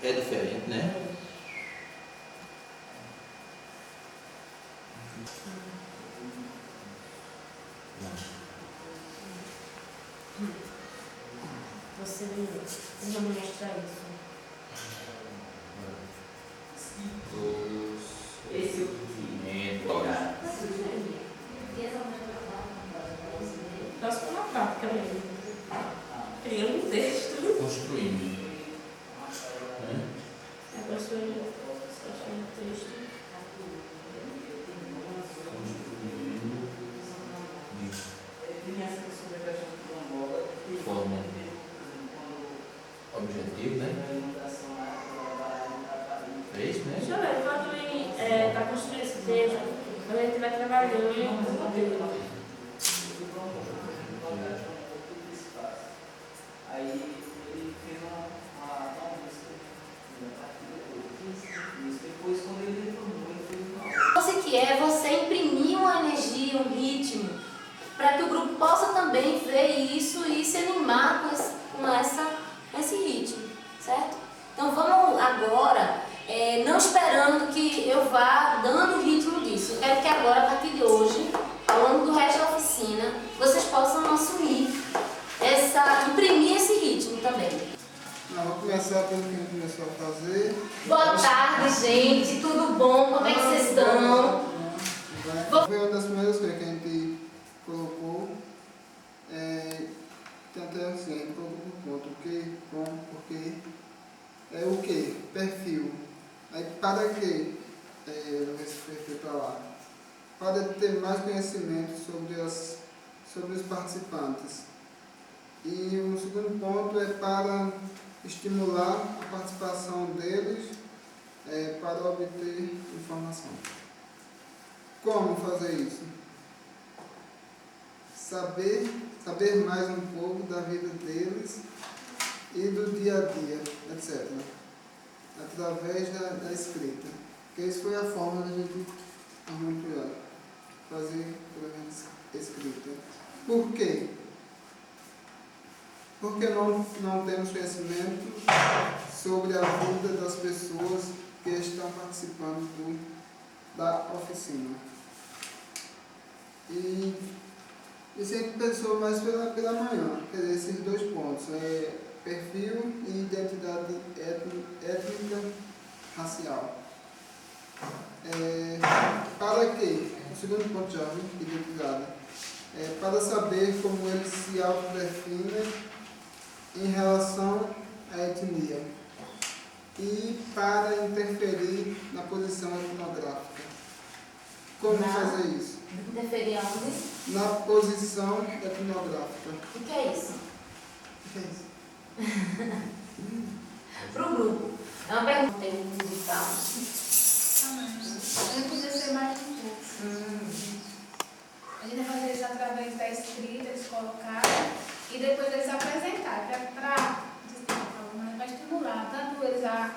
é diferente, né? Vocês vão me mostrar isso. Esse Posso colocar, porque eu criei um texto. construindo. Agora sou eu um texto. Forma objetivo, né? É isso, né? Deixa eu ver, enquanto ele está construindo esse texto, quando a gente vai trabalhando no modelo. Aí ele fez uma música. Depois, quando ele retornou, ele fez uma. Você que é você imprimir uma energia, um ritmo, para que o grupo possa também ver isso e se animar com esse ritmo, certo? Então vamos agora, não esperando que eu vá dando o ritmo disso. Eu quero que agora, a partir de hoje, ao longo do resto da oficina, vocês possam assumir imprimir esse ritmo também. Vamos começar pelo que a gente começou a fazer. Boa tarde, gente. Tudo bom? Como é que vocês estão? Foi uma das primeiras coisas que a gente colocou. Tem até assim, a gente colocou por ponto. O que, como, porque. É o que? Perfil. Aí para que esse perfil para lá? Para ter mais conhecimento sobre os participantes. E o segundo ponto é para estimular a participação deles para obter informação. Como fazer isso? Saber mais um pouco da vida deles e do dia a dia, etc. Através da escrita. Porque isso foi a forma da gente fazer pelo menos escrita. Por quê? Porque não temos conhecimento sobre a vida das pessoas que estão participando da oficina. E sempre pensou mais pela manhã, quer dizer, esses dois pontos, perfil e identidade étnica racial. Para quê? O segundo ponto já, identidade. Para saber como eles se autodefinem em relação à etnia e para interferir na posição etnográfica. Como fazer isso? Interferir onde? Na posição etnográfica. O que é isso? O que é isso? Para o grupo. É uma pergunta musical. Ele podia ser mais um pouco. A gente vai fazer isso através da escrita, eles colocarem e depois eles apresentarem para estimular tanto eles a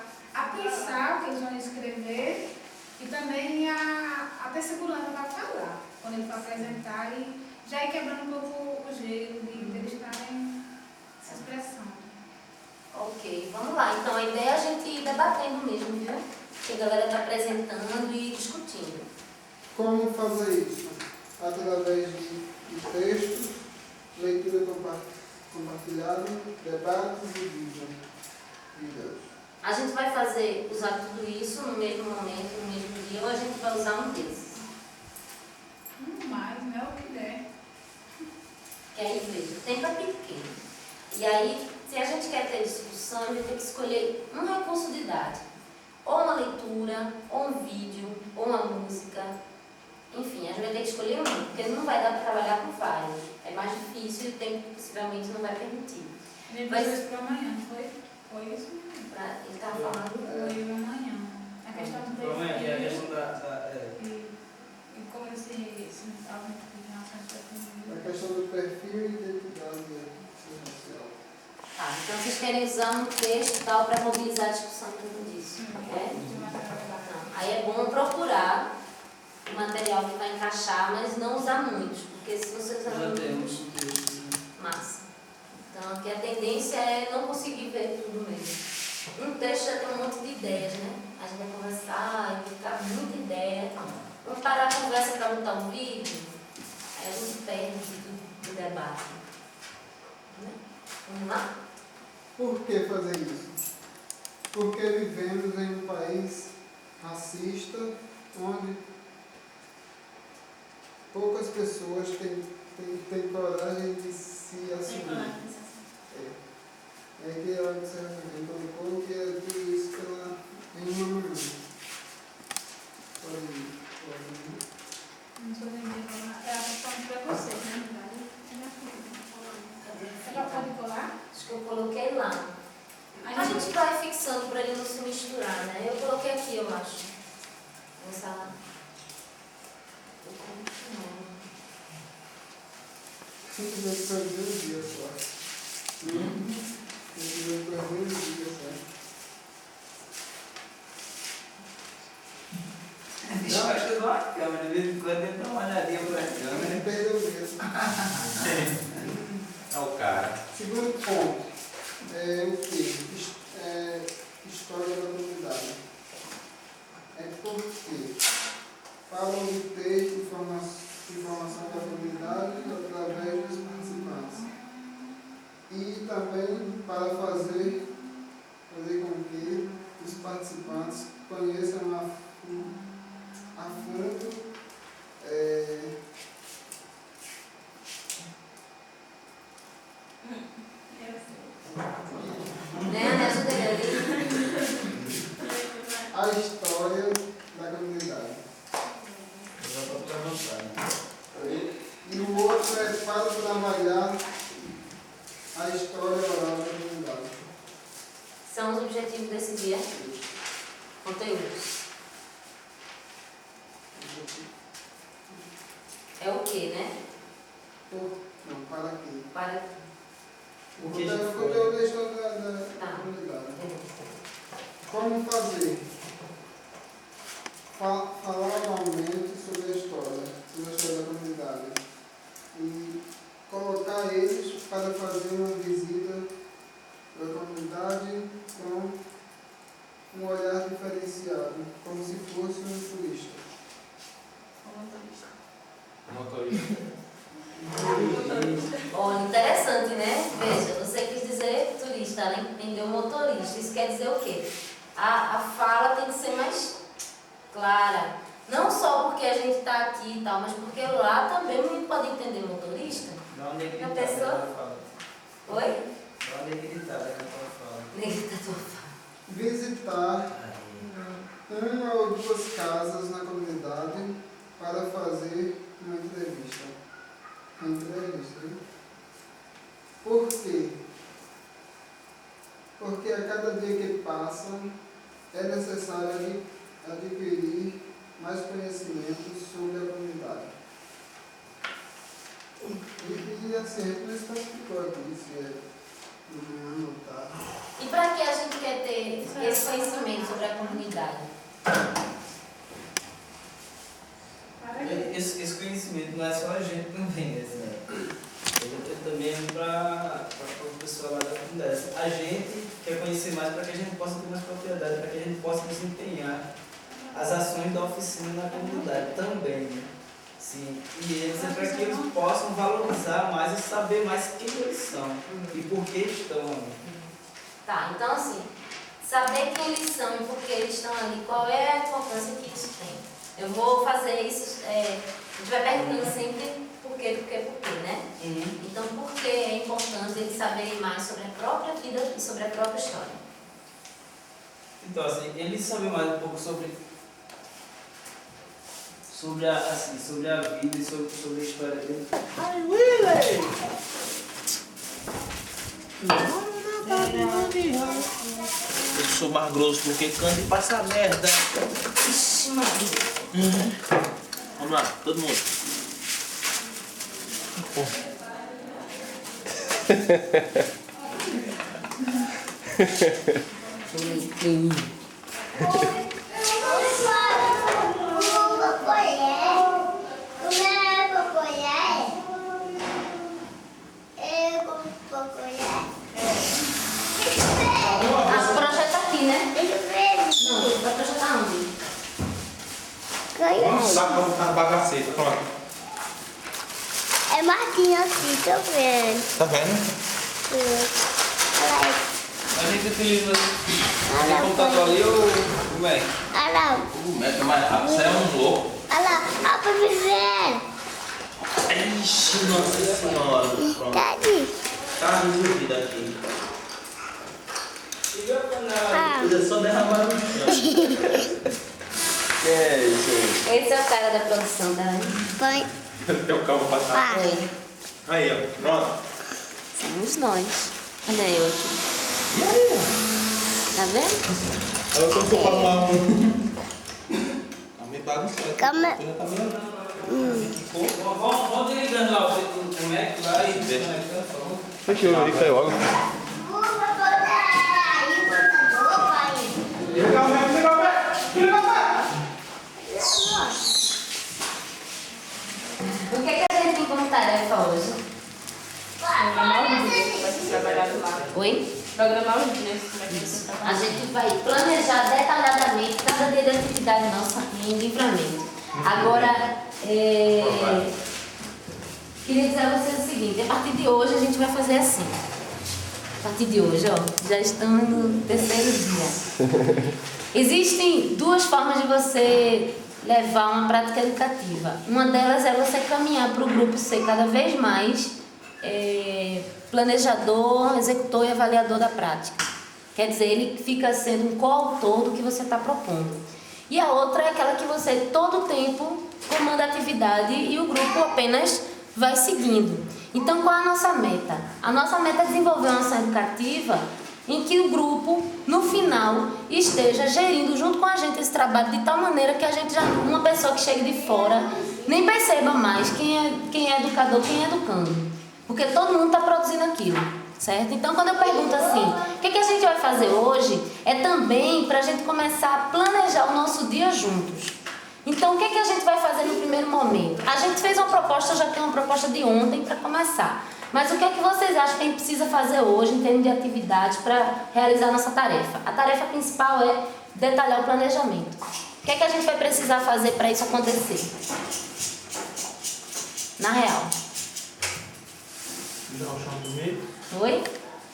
pensar o que eles vão escrever e também a ter segurança para falar, quando eles vão apresentar e já ir quebrando um pouco o gelo de eles estarem se expressando. Ok, vamos lá. Então a ideia é a gente ir debatendo mesmo, viu? Que a galera está apresentando e discutindo. Como fazer isso? Através de textos, leitura compartilhada, debates e vídeos. A gente vai usar tudo isso no mesmo momento, no mesmo dia, ou a gente vai usar um desses? Mais, né? O que der. Que aí, veja, o tempo é pequeno. E aí, se a gente quer ter discussão, a gente tem que escolher um recurso didático. Ou uma leitura, ou um vídeo, ou uma música. Enfim, a gente vai ter que escolher um, porque não vai dar para trabalhar com vários. É mais difícil e o tempo possivelmente não vai permitir. Ele fez isso para amanhã, foi isso? Ele estava falando. Foi amanhã. A questão do Amanhã, que é a questão da E como eles se estavam em relação a A questão do perfil e identidade racial. Tá, então vocês querem usar um texto e tal para mobilizar a discussão em torno disso. Não. Aí é bom procurar o material que vai encaixar, mas não usar muitos, porque se você usar muitos, massa. Então aqui a tendência é não conseguir ver tudo mesmo. Um texto já tem um ideias, né? A gente vai conversar, vai ficar muita ideia. Vamos parar a conversa para montar um vídeo, aí a gente perde do debate. Né? Vamos lá? Por que fazer isso? Porque vivemos em um país racista, onde poucas pessoas têm coragem de se assumir. É que ela colocou que é tudo isso que ela em uma manhã. Não sou ninguém, é a questão de preconceito, né? Ela pode colar? Acho que eu coloquei lá. A gente vai fixando para ele não se misturar, né? Eu coloquei aqui, eu acho. Nessa. Simplesmente perder um dia só. Simplesmente perder um dia só. Deixa eu dar uma câmera, de vez em quando eu dou uma olhadinha pra câmera. Ele perdeu mesmo. É o cara. Segundo ponto é o que? História da comunidade. É porque falam do texto, informação da comunidade através dos participantes. E também para fazer com que os participantes conheçam a fundo Né? Me ajuda ele ali. a história da comunidade. Eu já estou perguntando. E o outro é para trabalhar a história oral da comunidade. São os objetivos desse dia. Conteúdos. É o que, né? Não, para aqui. Para. O O que a gente conteúdo da história Tá. da comunidade. Como fazer? Falar normalmente sobre a história da comunidade. E colocar eles para fazer uma visita da comunidade com um olhar diferenciado, como se fosse um turista. Motorista. Olha, interessante, né? Veja, você quis dizer turista, ela entendeu motorista. Isso quer dizer o quê? A fala tem que ser mais clara. Não só porque a gente está aqui e tal, mas porque lá também não pode entender motorista. De onde é que A ele pessoa- tá? Fala. Oi? De onde é que ele tá? Daqui a pouco fala. Nem tá tua fala. Visitar uma ou duas casas na comunidade para fazer uma entrevista. Hein? Por quê? Porque a cada dia que passa é necessário adquirir mais conhecimentos sobre a comunidade. E assim, por isso que eu ficou aqui, se é anotar. E para que a gente quer ter esse conhecimento sobre a comunidade? Esse conhecimento não é só a gente também, né? Ele também é para o pessoal lá da comunidade. A gente quer conhecer mais para que a gente possa ter mais propriedade, para que a gente possa desempenhar as ações da oficina na comunidade também, né? Sim. E eles é para que eles possam valorizar mais e saber mais quem eles são e por que estão ali. Tá, então assim, saber quem eles são e por que eles estão ali, qual é a importância que isso tem. Eu vou fazer isso, a gente vai perguntando sempre por quê, né? Então, por que é importante eles saberem mais sobre a própria vida e sobre a própria história? Então, assim, eles sabem mais um pouco sobre a vida e sobre a história dele. Ai, Willy! Eu sou mais grosso porque canta e passa merda. Ixi, Maria. Vamos lá, todo mundo. Ah, o projeto aqui, né? Vamos lá, vamos botar na bagaceta, pronto. É Marquinhos aqui, tô vendo. Tá vendo? Olha aí. A gente utiliza o computador ali ou o Mac? Olha lá. O método é mais rápido, você é um louco. Olha lá. Olha pra me ver. Ixi, nossa senhora. Pronto. Cadê? Tá resolvido aqui. Ah. Coisa só derramar no chão. Que é isso Esse é o cara da produção, tá vendo? Põe. aí? Tem o calmo pra trás. Ah. Oi. Aí, ó. Pronto. Somos nós. Olha eu aqui. E aí? Tá vendo? Agora quando for falar Tá meio bagunçado. Calma. Tá meio... Ficou. Vamos desligando lá o Mac lá e desconectando, por favor. Aqui, eu li, caiu logo. O que é que a gente tem como tarefa hoje? Programar o vídeo, vai ser trabalhado lá. Oi? Programar o vídeo, né? Como é que você tá A gente vai planejar detalhadamente cada dia de atividade nossa em livramento. Agora, queria dizer a vocês o seguinte, a partir de hoje a gente vai fazer assim. A partir de hoje, ó, já estamos no terceiro dia. Existem duas formas de você levar uma prática educativa. Uma delas é você caminhar para o grupo ser cada vez mais planejador, executor e avaliador da prática. Quer dizer, ele fica sendo um coautor do que você está propondo. E a outra é aquela que você todo o tempo comanda a atividade e o grupo apenas vai seguindo. Então, qual é a nossa meta? A nossa meta é desenvolver uma ação educativa em que o grupo, no final, esteja gerindo junto com a gente esse trabalho de tal maneira que a gente já, uma pessoa que chegue de fora, nem perceba mais quem é educador, quem é educando. Porque todo mundo está produzindo aquilo, certo? Então, quando eu pergunto assim, o que a gente vai fazer hoje, é também para a gente começar a planejar o nosso dia juntos. Então, o que a gente vai fazer no primeiro momento? A gente fez uma proposta, já tem uma proposta de ontem para começar. Mas o que é que vocês acham que a gente precisa fazer hoje em termos de atividades para realizar a nossa tarefa? A tarefa principal é detalhar o planejamento. O que é que a gente vai precisar fazer para isso acontecer? Na real. Sujar o chão primeiro. Oi?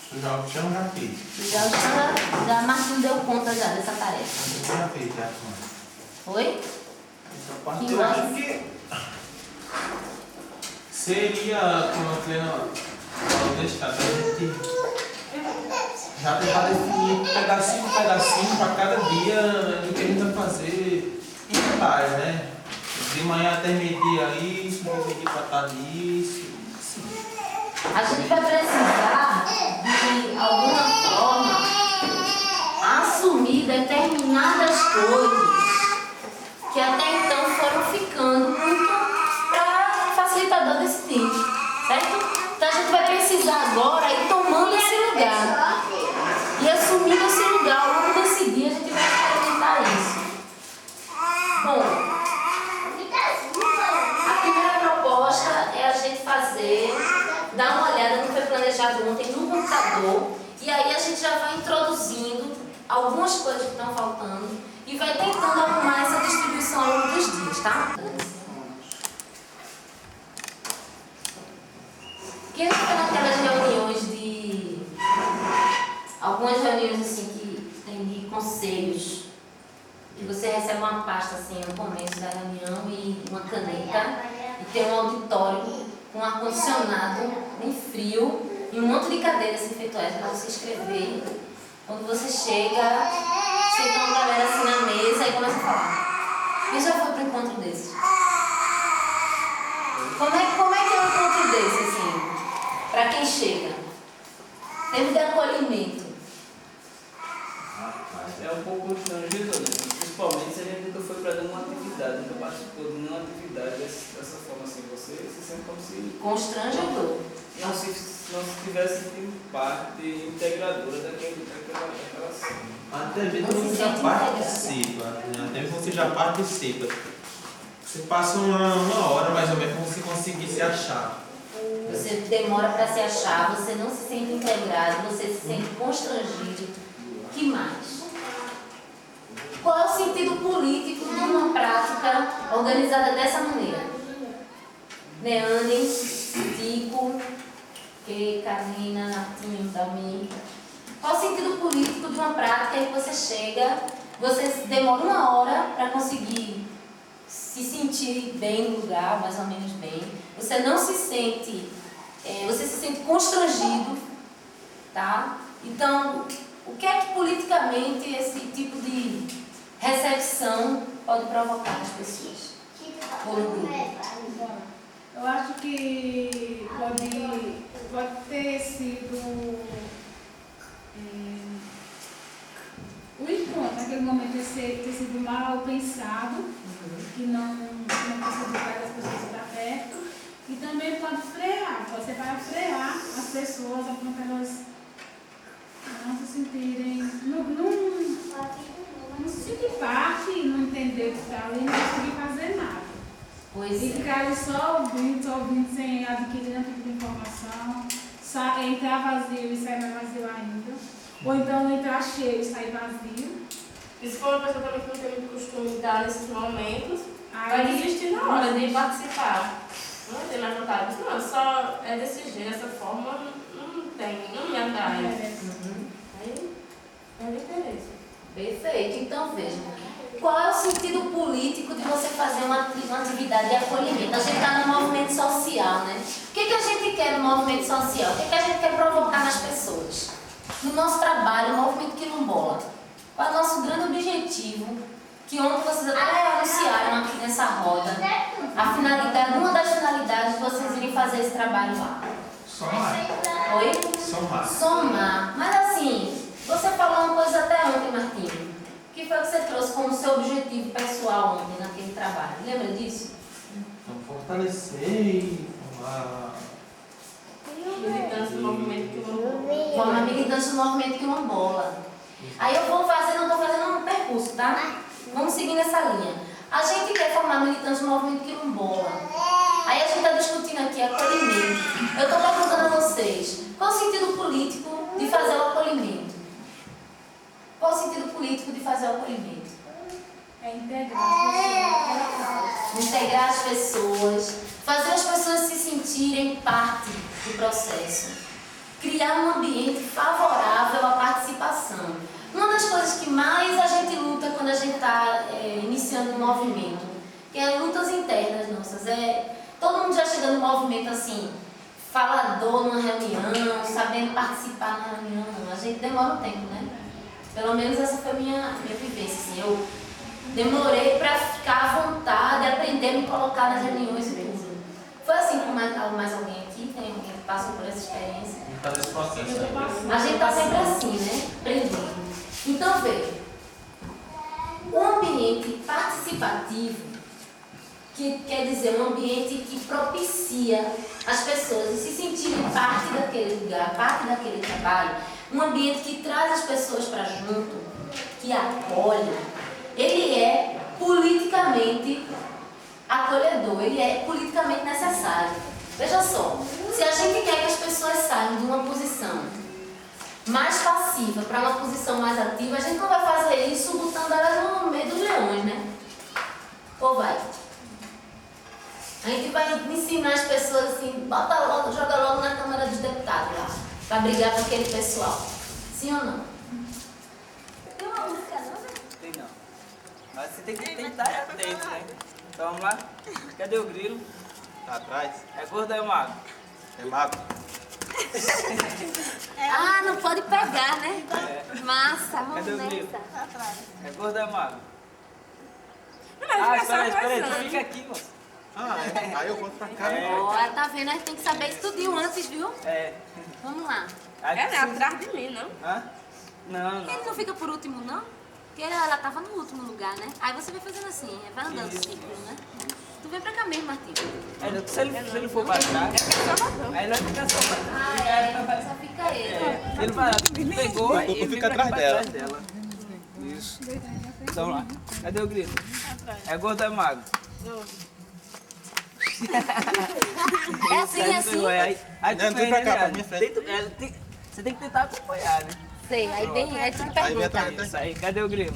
Sujar o chão já fiz. Já o Xana, já Marquinhos deu conta já dessa tarefa. Já fiz, já. Oi? Essa parte Que eu mais? acho que seria, como eu falei, não deixar, a gente já tentar definir pedacinho por pedacinho para cada dia do que a gente vai fazer em detalhes, né? De manhã até meio-dia isso, de meio-dia para tarde isso. A gente vai precisar, de alguma forma, assumir determinadas coisas que até então foram ficando muito para facilitador desse tipo, certo? Então a gente vai precisar agora ir tomando esse lugar e assumindo esse lugar. Ao longo desse dia a gente vai experimentar isso. Bom, a primeira proposta é a gente dar uma olhada no que foi planejado ontem no computador, e aí a gente já vai introduzindo algumas coisas que estão faltando e vai tentando arrumar essa distribuição ao longo dos dias, tá? Quem fica naquelas reuniões algumas reuniões assim que tem de conselhos, que você recebe uma pasta assim no começo da reunião e uma caneta e tem um auditório com ar-condicionado bem frio e um monte de cadeiras efetuais para você escrever. Quando você chega, senta uma galera assim na mesa e começa a falar. Quem já foi para um encontro desses? Como é que é um encontro desse, assim, para quem chega? Termo de acolhimento. É um pouco constrangedor, né? Principalmente se a gente nunca foi para dar uma atividade, nunca participou de nenhuma atividade dessa forma assim. Você se sente como se Constrangedor. não se tivesse sentido parte integradora daquela ação. Até mesmo Você você se já sente participa, né? Até mesmo você já participa. Você passa uma hora mais ou menos para você conseguir se achar. Você demora para se achar, você não se sente integrado, você se sente constrangido. O que mais? Qual é o sentido político de uma prática política organizada dessa maneira. Neane, Tico, Karina, Natinho, Damir. Qual o sentido político de uma prática em que você chega, você demora 1 hora para conseguir se sentir bem no lugar, mais ou menos bem. Você não se sente, você se sente constrangido, tá? Então, o que é que politicamente esse tipo de recepção pode provocar nas pessoas? Por um grupo. Eu acho que pode ter sido o encontro, naquele momento ter sido mal pensado, que não conseguiu trazer as pessoas para perto, e também pode ser para frear as pessoas a ponto de elas não se sentirem, não se sentir parte, não entender o que está ali, não conseguir fazer nada. Pois E é. ficarem só ouvindo, sem adquirir nenhum tipo de informação, entrar vazio e sair mais vazio ainda. Ou então entrar cheio e sair vazio. E se for uma pessoa também que não tem muito costume de dar nesses momentos, vai Aí, desistir na hora de participar. Não tem mais vontade. Não, só é desse jeito, dessa forma, não me atrai. Aí, não tem interesse. Perfeito. Então, veja. Qual é o sentido político de você fazer uma atividade de acolhimento? A gente está no movimento social, né? O que a gente quer no movimento social? O que a gente quer provocar nas pessoas? No nosso trabalho, no movimento quilombola. Qual é o nosso grande objetivo? Que ontem vocês até anunciaram aqui nessa roda. A finalidade, uma das finalidades de vocês irem fazer esse trabalho lá. Somar. Oi? Somar. Somar. Mas assim, você falou uma coisa até ontem, Martinho. O que foi que você trouxe como seu objetivo pessoal ontem naquele trabalho? Lembra disso? Então, fortalecer e formar. Militância do movimento quilombola. Forma militante do movimento quilombola. Aí eu vou fazer, não estou fazendo um percurso, tá? Vamos seguir nessa linha. A gente quer formar militantes do movimento quilombola. Aí a gente está discutindo aqui acolhimento. Eu estou perguntando a vocês, qual o sentido político de fazer o acolhimento? Qual o sentido político de fazer o acolhimento? é integrar as pessoas. Integrar as pessoas, fazer as pessoas se sentirem parte do processo, criar um ambiente favorável à participação. Uma das coisas que mais a gente luta quando a gente está iniciando um movimento, que é lutas internas nossas, todo mundo já chega no movimento assim, falador numa reunião, sabendo participar na reunião, não. A gente demora um tempo, né? Pelo menos essa foi a minha vivência, assim, eu demorei para ficar à vontade, aprender a me colocar nas reuniões e tudo. Foi assim com mais alguém aqui? Tem alguém que passou por essa experiência? Está nesse processo Eu estou aí. passando. A gente está sempre assim, né? Aprendendo. Então, veja, um ambiente participativo, que quer dizer um ambiente que propicia as pessoas a se sentirem parte daquele lugar, parte daquele trabalho, um ambiente que traz as pessoas para junto, que acolhe, ele é politicamente acolhedor, ele é politicamente necessário. Veja só, se a gente quer que as pessoas saiam de uma posição mais passiva para uma posição mais ativa, a gente não vai fazer isso botando elas no meio dos leões, né? Ou vai? A gente vai ensinar as pessoas assim, bota logo, joga logo na Câmara dos Deputados lá, para brigar com aquele pessoal. Sim ou não? Tem não. Mas você tem que estar atento, né? Então vamos lá. Cadê o grilo? Tá atrás? É gordo ou é magro? É mago? Ah, não pode pegar, né? Massa, Cadê o grilo? Atrás. É gordo ou é magro? Não, mas Espera aí, tu conversando. fica aqui, moço. Ah, é? Aí eu volto pra cá. É. Olha, tá vendo? A gente tem que saber isso tudinho antes, viu? É. Vamos lá. Aí É, tu- atrás de mim, não? Hã? Não, Ele não. não fica por último, não? Porque ela tava no último lugar, né? Aí você vai fazendo assim, vai andando Isso. círculo, né? Tu vem pra cá mesmo, Martinho. É, se ele for pra trás, aí ele vai ficar só pra trás. Ah, é. Só fica ele. É, ele vai lá, pegou Eu e fico fica atrás pra dela. trás dela. Isso. Então lá. Cadê o grilo? É gordo ou é magro? É assim, é assim. Aí tu Não, vem pra cá, pra minha frente. Você tem que tentar acompanhar, né? Sei, aí tu me Aí vem pergunta. atrás. Isso aí, cadê o grilo?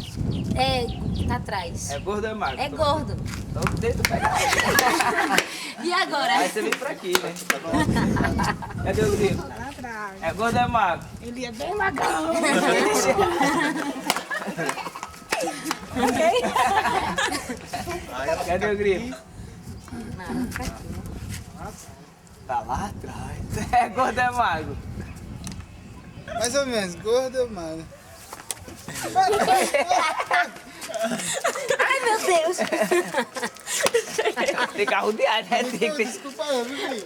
Tá atrás. É gordo ou é magro? É gordo. Então tenta pegar. E agora? Aí você vem pra aqui, né? Cadê o grilo? É gordo ou é magro? Ele é bem magão. Cadê o grilo? Não, pra aqui. Tá lá atrás. É gordo ou é magro? Mais ou menos, gordo ou magro? Ai, meu Deus. Tem carro de ar, né? Tem que... Desculpa aí, viu?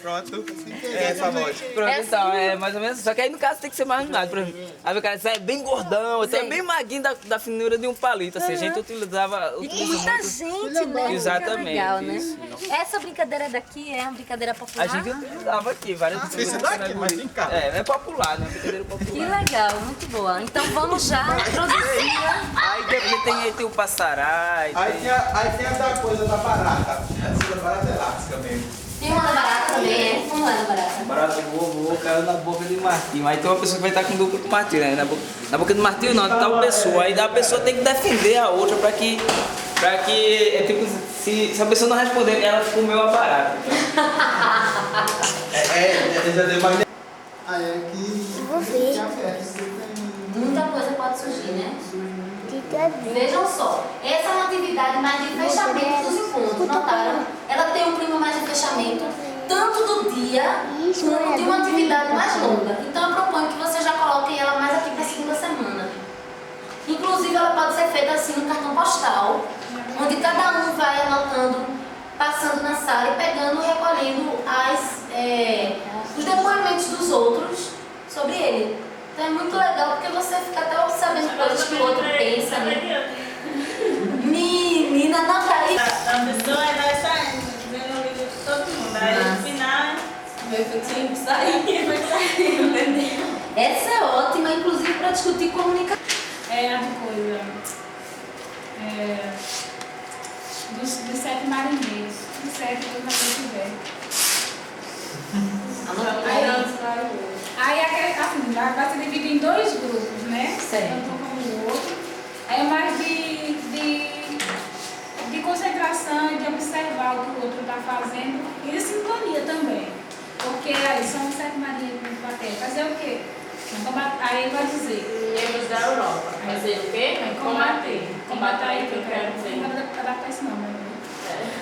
Pronto. É essa lógica. Pronto, É então, assim. é mais ou menos. Só que aí no caso tem que ser mais magro. Por exemplo, aí o cara sai bem gordão, então é Sim. bem maguinho da finura de um palito. Assim, a gente utiliza E muita muito. gente, né? Exatamente, Fica legal, né? isso. Essa brincadeira daqui é uma brincadeira popular. A gente utilizava aqui, várias Isso daqui, mas em casa. É popular, né? Brincadeira Que popular. legal, muito boa. Então vamos já introduzir. Aí depois tem o passarai. Aí tem a da coisa da barata. Essa da barata é lática mesmo. Tem uma da barata também, é? Como é da barata? Barato voou, caiu na boca de Martinho. Aí tem uma pessoa que vai estar com duplo com o Martinho, né? Na boca do Martinho não, de tal pessoa. Aí a pessoa tem que defender a outra pra que é tipo, se a pessoa não responder, ela comeu a barata. Já deu mais. Aí aqui. Vou ver. Já perto, você tem. Muita coisa pode surgir, né? Fica bem. Vejam só, essa é uma atividade mais de fechamento dos encontros, notaram? Ela tem um clima mais de fechamento, tanto do dia quanto de uma atividade mais longa. Então eu proponho que vocês já coloquem ela mais aqui para a segunda semana. Inclusive ela pode ser feita assim no cartão postal, onde cada um vai anotando, passando na sala e pegando e recolhendo os depoimentos dos outros sobre ele. Então é muito legal porque você fica até sabendo coisas que o outro pensa, né? Menina, não cai. A pessoa vai saindo, vendo o livro de todo mundo. Aí no final, vai saindo, entendeu? Essa é ótima, inclusive para discutir comunicação. É a coisa. Dos 7 marinheiros. Dos 7 que eu tiver. Aí assim, vai se dividir em 2 grupos, né? Certo. Tanto um como o outro. Aí é mais de concentração e de observar o que o outro está fazendo e de sintonia também. Porque aí são 7 marinheiros que vão bater. Fazer o quê? Aí ele vai dizer. Negros da Europa. Fazer o quê? Combater. Combater aí que eu quero dizer. Não vai adaptar esse nome, né?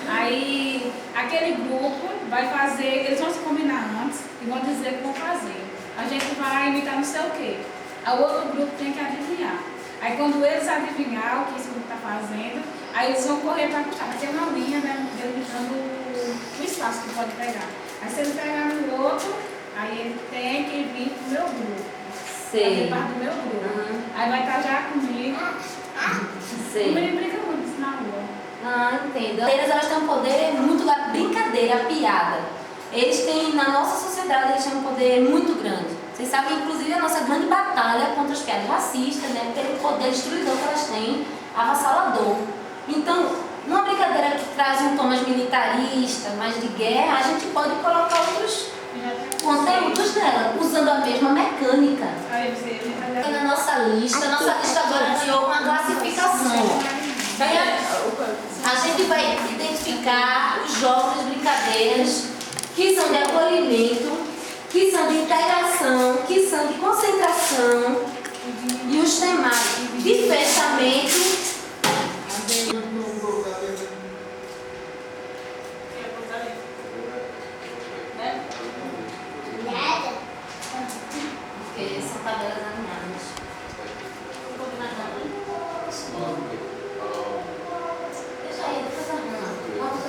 Aí aquele grupo vai fazer, eles vão se combinar antes e vão dizer o que vão fazer. A gente vai imitar não sei o quê. Aí o outro grupo tem que adivinhar. Aí quando eles adivinhar o que esse grupo está fazendo, aí eles vão correr para puxar. Vai ter uma linha, né, delimitando o espaço que pode pegar. Aí se ele pegar no outro, aí ele tem que vir pro meu grupo. Fazer parte do meu grupo. Aí vai estar já comigo. Sei. O menino brinca muito isso na rua. Ah, entendo. Elas têm um poder muito da brincadeira, a piada. Eles têm, na nossa sociedade, eles têm um poder muito grande. Vocês sabem, inclusive, a nossa grande batalha contra as piadas racistas, né? Pelo poder destruidor que elas têm, avassalador. Então, numa brincadeira que traz um tom mais militarista, mais de guerra, a gente pode colocar outros conteúdos dela, usando a mesma mecânica. Aí você Na nossa lista agora ganhou uma classificação. A gente vai identificar os jogos, as brincadeiras que são de acolhimento, que são de integração, que são de concentração e os temáticos de fechamento. Porque são tabelas alinhadas. Deixa aí, depois arruma. Vamos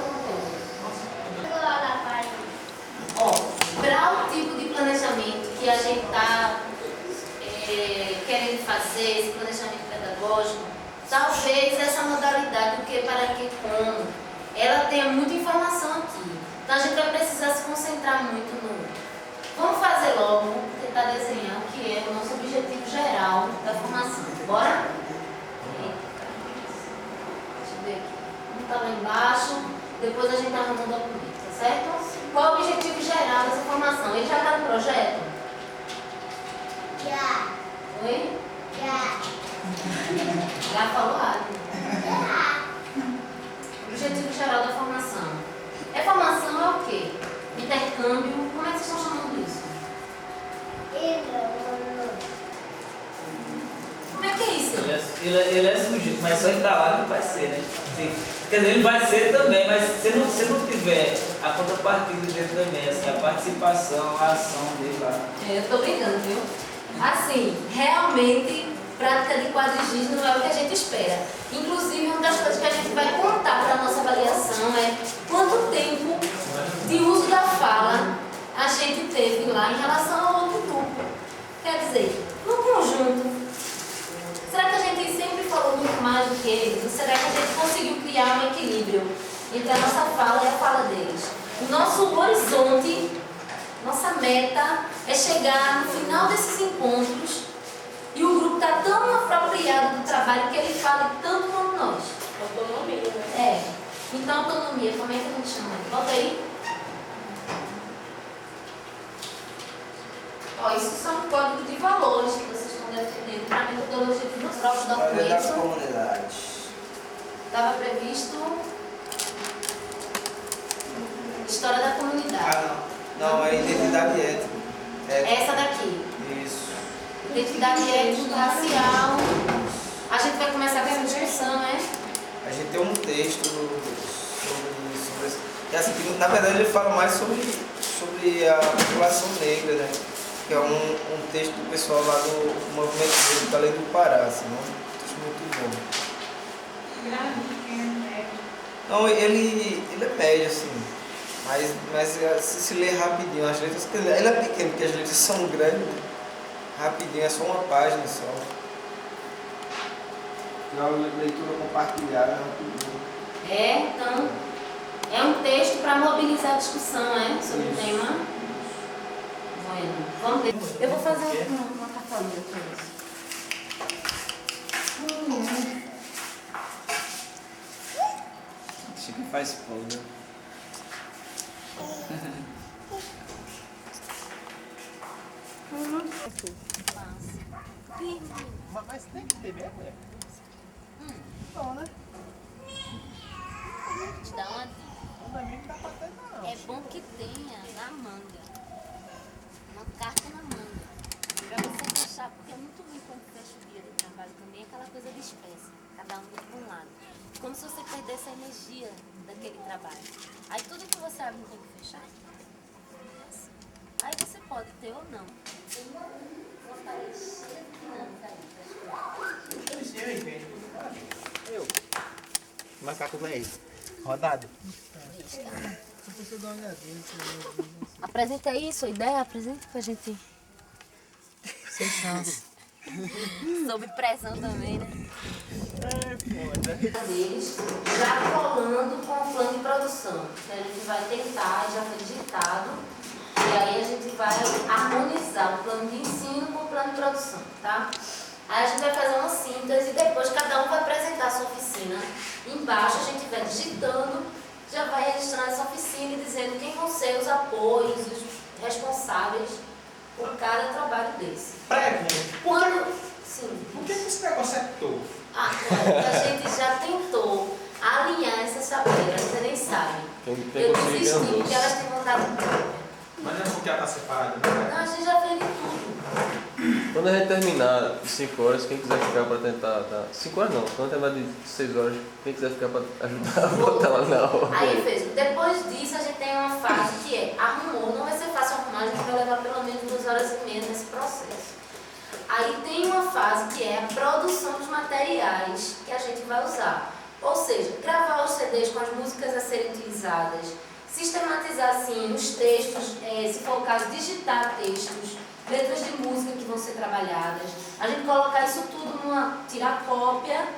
para o tipo de planejamento que a gente está querendo fazer, esse planejamento pedagógico, talvez essa modalidade, o que, para que, como, ela tenha muita informação aqui. Então a gente vai precisar se concentrar muito no... Vamos fazer logo, tentar desenhar o que é o nosso objetivo geral da formação. Bora? Deixa eu ver aqui. Um está lá embaixo, depois a gente arruma o documento, tá certo? Qual é o objetivo geral dessa formação? Ele já está no projeto? Já. Oi? Já falou rápido. Objetivo geral da formação. Formação é o quê? Intercâmbio. Como é que vocês estão chamando isso? Como é que é isso? Ele é sujeito, mas só entrar lá não vai ser, né? Quer dizer, ele vai ser também, mas se não tiver a contrapartida dele também, assim, a participação, a ação dele lá. Eu tô brincando, viu? Assim, realmente, prática de quadrigismo não é o que a gente espera. Inclusive, uma das coisas que a gente vai contar para a nossa avaliação é quanto tempo de uso da fala a gente teve lá em relação ao outro grupo. Quer dizer, no conjunto, será que a gente sempre falou muito mais do que eles? Ou será que a gente conseguiu criar um equilíbrio entre a nossa fala e a fala deles? O nosso horizonte, nossa meta é chegar no final desses encontros e o grupo está tão apropriado do trabalho que ele fala tanto como nós. Autonomia, né? É. Então, autonomia, como é que a gente chama? Volta aí. Ó, isso são códigos de valores que vocês estão defendendo para a metodologia dos próprios História das documentos. comunidades. Estava previsto história da comunidade. Não, é identidade étnica. Essa daqui. Isso. Identidade étnica, racial. A gente vai começar com essa discussão, né? A gente tem um texto sobre isso. E assim, que, na verdade, ele fala mais sobre a população negra, né? Que é um texto do pessoal lá do Movimento Negro da Lei do Pará, assim, um texto muito bom. Grande, pequeno, médio. Não, ele é médio, assim, mas se lê rapidinho, as letras, ele é pequeno, porque as letras são grandes, né? Rapidinho, é só uma página só. É uma leitura compartilhada, rapidinho. Então, é um texto para mobilizar a discussão, sobre o tema. Bueno, vamos ver. Eu vou fazer uma cartolina com isso. Chico faz pão, né? Mas tem que ter mesmo, né? Bom, né? Vou te dar uma dica. Não dá pra ter, não. É bom que tenha na manga. Uma carta na manga. Pra você fechar, porque é muito ruim quando fecha o dia de trabalho também, aquela coisa dispersa. Cada um indo para um lado. Como se você perdesse a energia daquele trabalho. Aí tudo que você abre não tem que fechar. Aí você pode ter ou não. Tem uma parede cheia de dinâmica aí. Eu. Que macaco é esse? Rodado. Você dá uma olhadinha. Apresenta aí sua ideia, apresenta pra gente. Sem chance. Sob pressão também, né? É, Deles, já colando com o plano de produção. Que a gente vai tentar, já foi digitado, e aí a gente vai harmonizar o plano de ensino com o plano de produção, tá? Aí a gente vai fazer uma síntese e depois cada um vai apresentar a sua oficina. Embaixo a gente vai digitando, já vai registrando essa oficina e dizendo quem vão ser os apoios, os responsáveis por cada trabalho desse. Pergunta. Sim. Por que esse negócio é todo? A gente já tentou alinhar essas chapeiras, você nem sabe. Eu desisti porque elas têm vontade própria. Mas não é porque ela está separada, né? Não, a gente já vende tudo. Quando a gente terminar de 5 horas, quem quiser ficar para tentar dar... 5 horas não, quando terminar de 6 horas, quem quiser ficar para ajudar a botar lá na hora. Aí fez. Depois disso a gente tem uma fase que é arrumou. Não vai ser fácil arrumar, a gente vai levar pelo menos 2 horas e meia nesse processo. Aí tem uma fase que é a produção dos materiais que a gente vai usar. Ou seja, gravar os CDs com as músicas a serem utilizadas, sistematizar assim os textos, se for o caso, digitar textos, letras de música que vão ser trabalhadas. A gente colocar isso tudo tirar cópia,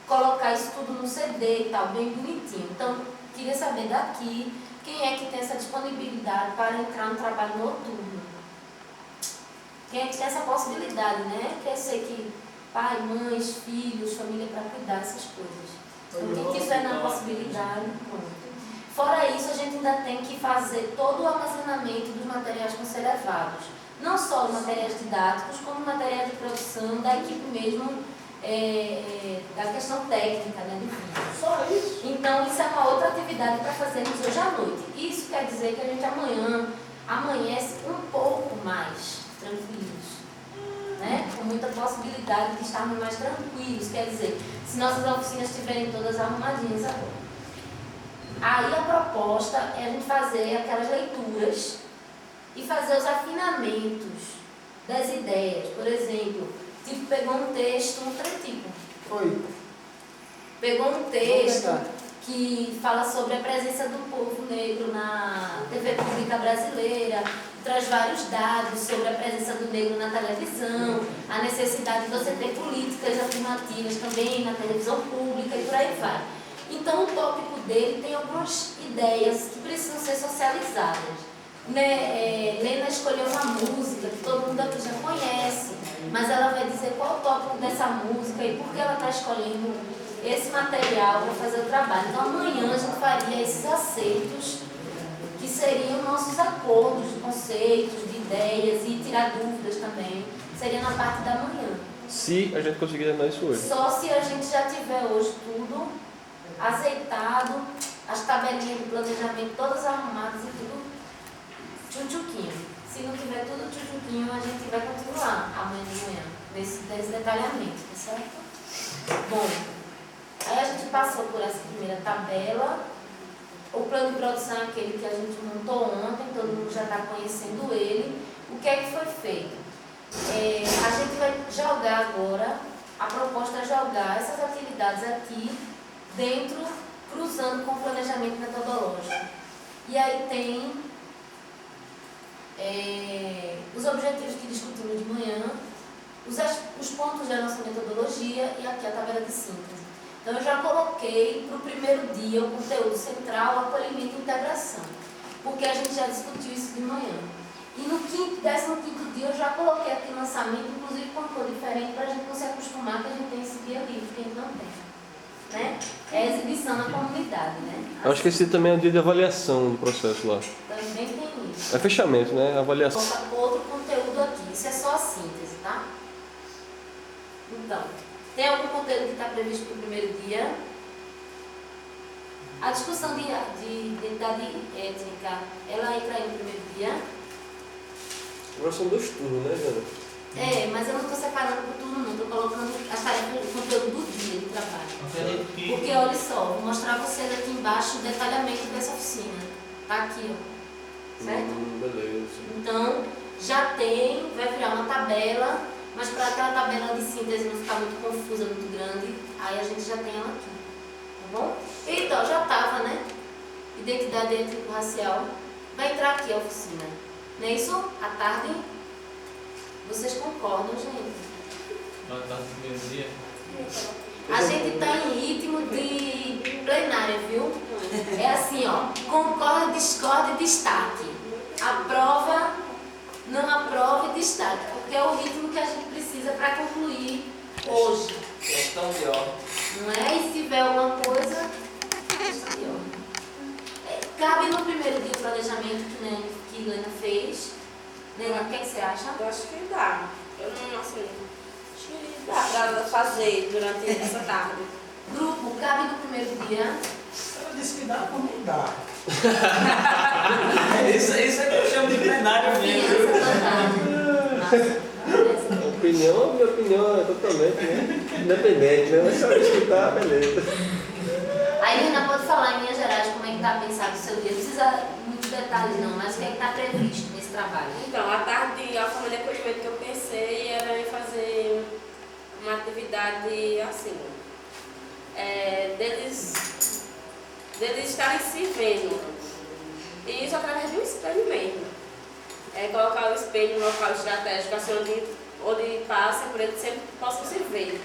colocar isso tudo no CD e tal, bem bonitinho. Então, queria saber daqui quem é que tem essa disponibilidade para entrar no trabalho noturno. Quem é que tem essa possibilidade, né? Quer ser que pai, mães, filhos, família para cuidar dessas coisas. Então, quem tiver na possibilidade, pronto. Fora isso, a gente ainda tem que fazer todo o armazenamento dos materiais que vão ser levados. não só os materiais didáticos, como materiais de produção da equipe mesmo, da questão técnica, né, do vídeo. Só isso. Então, isso é uma outra atividade para fazermos hoje à noite. Isso quer dizer que a gente amanhã amanhece um pouco mais tranquilos, né? Com muita possibilidade de estarmos mais tranquilos. Quer dizer, se nossas oficinas estiverem todas arrumadinhas agora. Aí a proposta é a gente fazer aquelas leituras e fazer os afinamentos das ideias. Por exemplo, tipo, pegou um texto, um tretico. Foi. Pegou um texto que fala sobre a presença do povo negro na TV pública brasileira, traz vários dados sobre a presença do negro na televisão, a necessidade de você ter políticas afirmativas também na televisão pública e por aí vai. Então o tópico dele tem algumas ideias que precisam ser socializadas. Lena escolheu uma música que todo mundo aqui já conhece, mas ela vai dizer qual é o tópico dessa música e por que ela está escolhendo esse material para fazer o trabalho. Então amanhã a gente faria esses acertos, que seriam nossos acordos de conceitos, de ideias e tirar dúvidas também. Seria na parte da manhã. Se a gente conseguir terminar isso hoje. Só se a gente já tiver hoje tudo azeitado, as tabelinhas de planejamento todas arrumadas e tudo tchutchuquinho. Se não tiver tudo tchutchuquinho, a gente vai continuar amanhã de manhã, nesse detalhamento, tá certo? Bom, aí a gente passou por essa primeira tabela. O plano de produção é aquele que a gente montou ontem, todo mundo já está conhecendo ele. O que é que foi feito? A gente vai jogar agora, a proposta é jogar essas atividades aqui dentro, cruzando com o planejamento metodológico. E aí tem os objetivos que discutimos de manhã, os pontos da nossa metodologia e aqui a tabela de síntese. Então, eu já coloquei para o primeiro dia o conteúdo central, acolhimento e integração, porque a gente já discutiu isso de manhã. E no 15º dia eu já coloquei aqui o lançamento, inclusive com uma cor diferente, para a gente não se acostumar que a gente tem esse dia livre, que a gente não tem. Né? É a exibição na comunidade, né? Eu acho que esse também é o dia de avaliação do processo lá. Também tem isso. É fechamento, né? Avaliação. Outro conteúdo aqui, isso é só a síntese, tá? Então, tem algum conteúdo que está previsto para o primeiro dia? A discussão de identidade étnica, ela entra aí no primeiro dia? Agora são 2 turnos, né, Jana? Mas eu não estou separando por turno, não. Estou colocando as tarefas do conteúdo do dia de trabalho. Porque, olha só, vou mostrar a vocês aqui embaixo o detalhamento dessa oficina. Está aqui, ó. Certo? Beleza. Então, já tem, vai virar uma tabela, mas para aquela tabela de síntese não ficar muito confusa, muito grande, aí a gente já tem ela aqui. Tá bom? Então, já estava, né? Identidade étnico-racial. Vai entrar aqui a oficina. Não é isso? À tarde? Vocês concordam, gente? No primeiro dia. A gente está em ritmo de plenária, viu? É assim, ó. Concorda, discorda e destaque. Aprova, não aprova e destaque. Porque é o ritmo que a gente precisa para concluir hoje. Questão de ordem. Não é? E se tiver alguma coisa, questão de ordem. Cabe no primeiro dia o planejamento que Lena fez. Lena, o que você acha? Eu acho que dá. Eu não, assim, acho que dá para fazer durante essa tarde. Grupo, cabe no primeiro dia. Ela disse que dá, por mim dá. Isso é que eu chamo de plenário mesmo. Minha opinião é totalmente, né, independente, né? Mas só escutar, beleza. Aí, Lena, pode falar em linhas gerais como é que está pensado o seu dia. Não precisa muitos detalhes não, mas o que é que está previsto nesse trabalho? Então, à tarde, a forma de acolhimento que eu pensei era em fazer uma atividade assim, deles estarem se vendo. E isso através de um espelho mesmo. Colocar o espelho no local estratégico, assim, onde passa, por ele sempre possam se ver.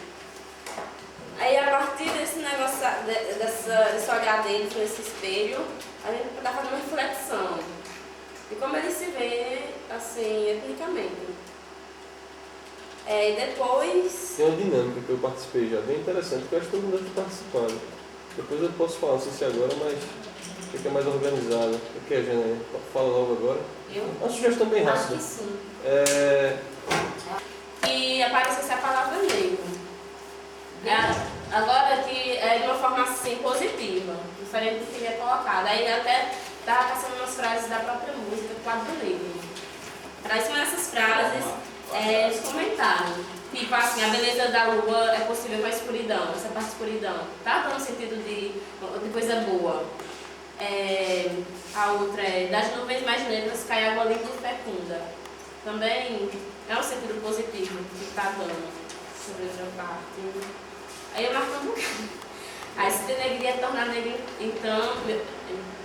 Aí, a partir desse negócio, desse olhar deles nesse espelho, a gente está fazendo uma reflexão de como ele se vê, assim, etnicamente. Depois... Tem uma dinâmica que eu participei já, bem interessante, porque eu acho que todo mundo está participando. Depois eu posso falar, não sei se agora, mas fica mais organizado. O que é, Janaína? Fala logo agora. Eu? Uma sugestão bem Acho rápida. que sim. E aparecesse a palavra negro. Agora que é de uma forma assim positiva, diferente do que ele é colocado. Aí até estava passando umas frases da própria música, Quadro Negro. Para cima dessas frases, eles comentaram. Tipo assim, a beleza da lua é possível com a escuridão, essa parte de escuridão. Tá dando sentido de coisa boa. A outra é, das nuvens mais negras cai água limpa e fecunda. Também é um sentido positivo que está dando sobre outra parte. Aí eu marco um bocado. Aí se denegrir é tornar negro, então, é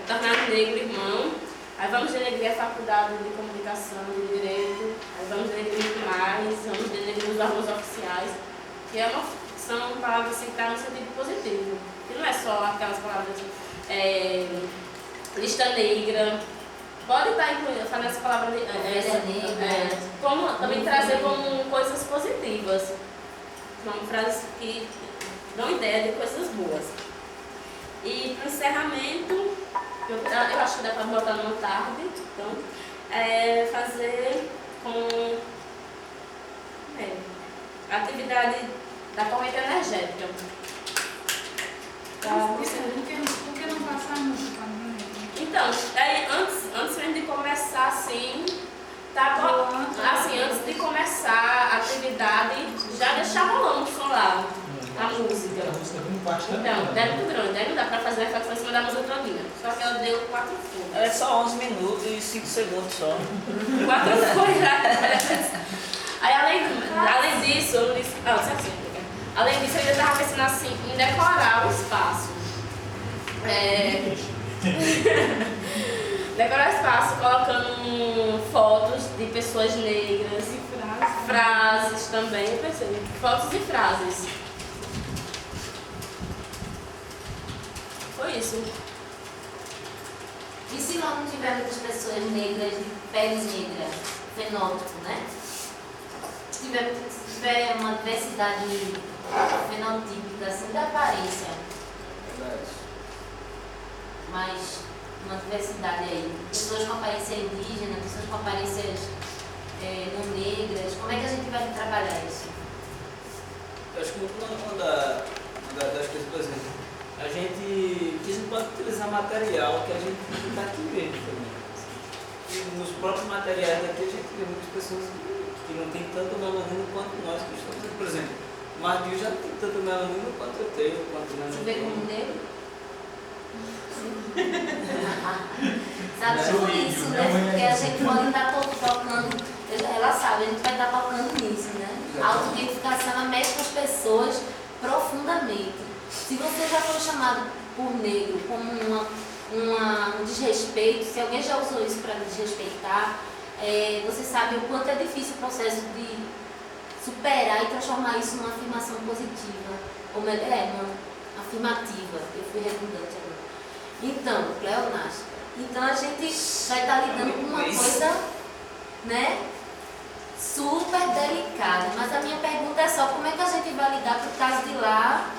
tornar negro irmão. Aí vamos denegrir a faculdade de comunicação, de direito. Aí vamos denegrir mais, vamos denegrir os órgãos oficiais. Que são palavras assim, que estão no sentido positivo. Que não é só aquelas palavras lista negra. Pode estar incluindo, falando essa palavra como também trazer como coisas positivas. São frases que dão ideia de coisas boas. E para o encerramento, eu acho que dá para botar numa tarde, então, fazer com atividade da corrente energética. Por que não passar música? Então, antes mesmo de começar assim, tá bom, assim, antes de começar a atividade, já deixar rolando o som lá, a música. A música é muito bastante. Então, é muito grande, aí não dá pra fazer a reflexão em cima da música todinha. Só que ela deu 4 folhas. É só 11 minutos e 5 segundos só. 4 folhas. Aí além disso, eu não disse. Além disso, eu ainda estava pensando assim, em decorar o espaço. Decorar o espaço colocando fotos de pessoas negras e frases também, eu pensei, fotos e frases. Foi isso. E se lá não tiver muitas pessoas negras, de peles negras, fenótipo, né? Se tiver uma diversidade fenotípica, assim, da aparência. Mas uma diversidade aí. Pessoas com aparência indígena, pessoas com aparências não negras. Como é que a gente vai trabalhar isso? Eu acho que uma das coisas, por exemplo, a gente pode utilizar material que a gente está aqui mesmo também. E nos próprios materiais daqui a gente vê muitas pessoas que não tem tanto melanina quanto nós que estamos aqui. Por exemplo, o Marquinhos já tem tanto melanina quanto eu tenho. Você vê como negro? Sabe por isso, né? Porque a gente pode estar tocando, ela sabe, a gente vai estar tocando nisso, né? A autoidentificação ela mexe com as pessoas profundamente. Se você já foi chamado por negro como um desrespeito, se alguém já usou isso para desrespeitar, você sabe o quanto é difícil o processo de superar e transformar isso numa afirmação positiva, ou melhor, uma afirmativa. Eu fui redundante agora. Então, pleonástica. Então a gente vai estar lidando com uma coisa, né, super delicada. Mas a minha pergunta é só como é que a gente vai lidar por caso de lá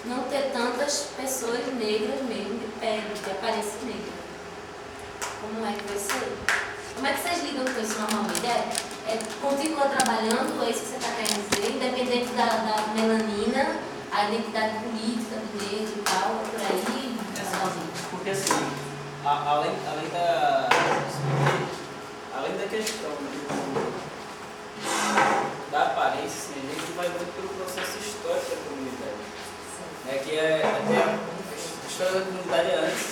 não ter tantas pessoas negras mesmo, de pele, de aparência negra. Como é que vai ser? Como é que vocês lidam com isso normalmente? Continua trabalhando, é isso que você está querendo dizer, independente da melanina, a identidade política do negro e tal, por aí, porque assim, além da questão da aparência, assim, a gente vai muito pelo processo histórico da comunidade. Que até a história da comunidade é antes.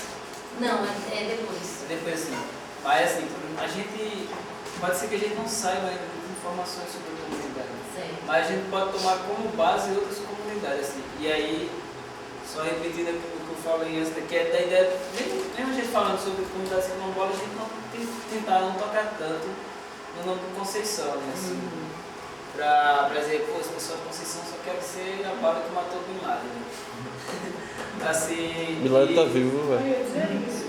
Não, é depois. É depois, assim. Mas assim, a gente pode ser que a gente não saiba ainda muitas informações sobre a comunidade. Sim. Mas a gente pode tomar como base outras comunidades, assim. E aí, só repetindo aquilo que eu falei antes, que é da ideia, mesmo a gente falando sobre comunidades quilombolas, a gente não tem tentar não tocar tanto no nome de Conceição, né? Assim, pra dizer, pô, esse pessoal de Conceição só quer ser a bala que matou o Bin Laden, né? Assim, Bin Laden tá vivo, velho. Eu ia dizer isso,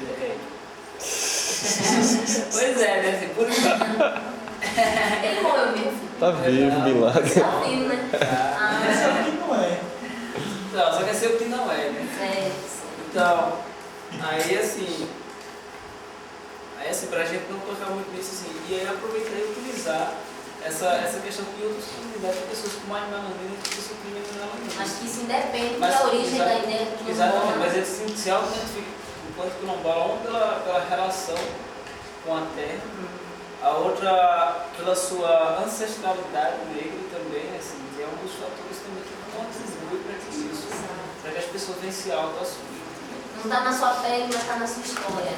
Pois é, né? Assim, por isso. Ele morreu mesmo. Tá vivo, Bin Laden. Tá vivo, né? Esse é o que não é. Não, só quer ser o que não é, né? É. Então, aí assim, pra gente não tocar muito nisso assim, e aí aproveitar e utilizar essa questão que outras comunidades, pessoas com mais melanina e pessoas com menos melanina. Mas que isso independe da origem da ideia do quilombola. Exatamente, mas eles se auto-identificam enquanto quilombola, uma pela relação com a terra, a outra pela sua ancestralidade negra também, assim, que é um dos fatores também que contribui para que isso, para que as pessoas venham se auto-assumir. Não está na sua pele, mas está na sua história.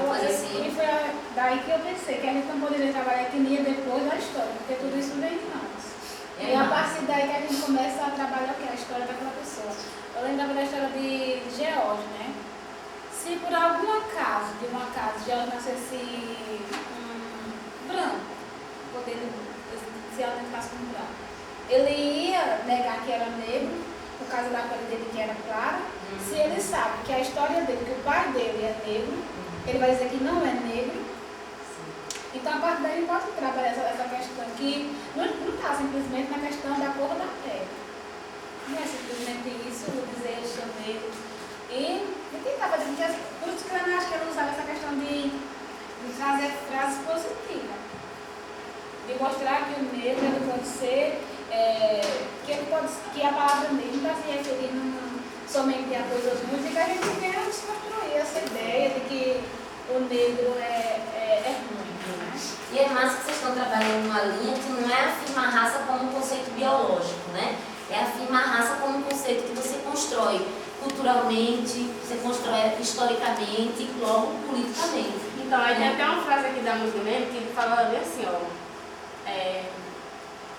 Mas assim, E foi daí que eu pensei que a gente não poderia trabalhar a etnia depois da história, porque tudo isso vem de antes. E a partir daí que a gente começa a trabalhar o que? A história daquela pessoa. Eu lembrava da história de Geórgio, né? Se por algum acaso, de um acaso, Geórgio nascesse branco, podendo se identificar como branco, ele ia negar que era negro, por causa da pele dele que era clara. Se ele sabe que a história dele, que o pai dele é negro, ele vai dizer que não é negro. Então, a partir daí, pode trabalhar essa questão que não está simplesmente na questão da cor da pele. Não é simplesmente isso, dizer eu sou negro. E tentar fazer, por isso que eu acho que ele usava essa questão de trazer frases positivas. De mostrar que o negro ele pode ser, que a palavra negro não está se referindo somente a coisas ruins, e que a gente venha desconstruir essa ideia de que o negro é ruim. Né? E é massa que vocês estão trabalhando numa linha que não é afirmar a raça como um conceito biológico, né? É afirmar a raça como um conceito que você constrói culturalmente, você constrói historicamente e logo politicamente. Então, aí tem até uma frase aqui da movimento que ele fala bem assim, ó.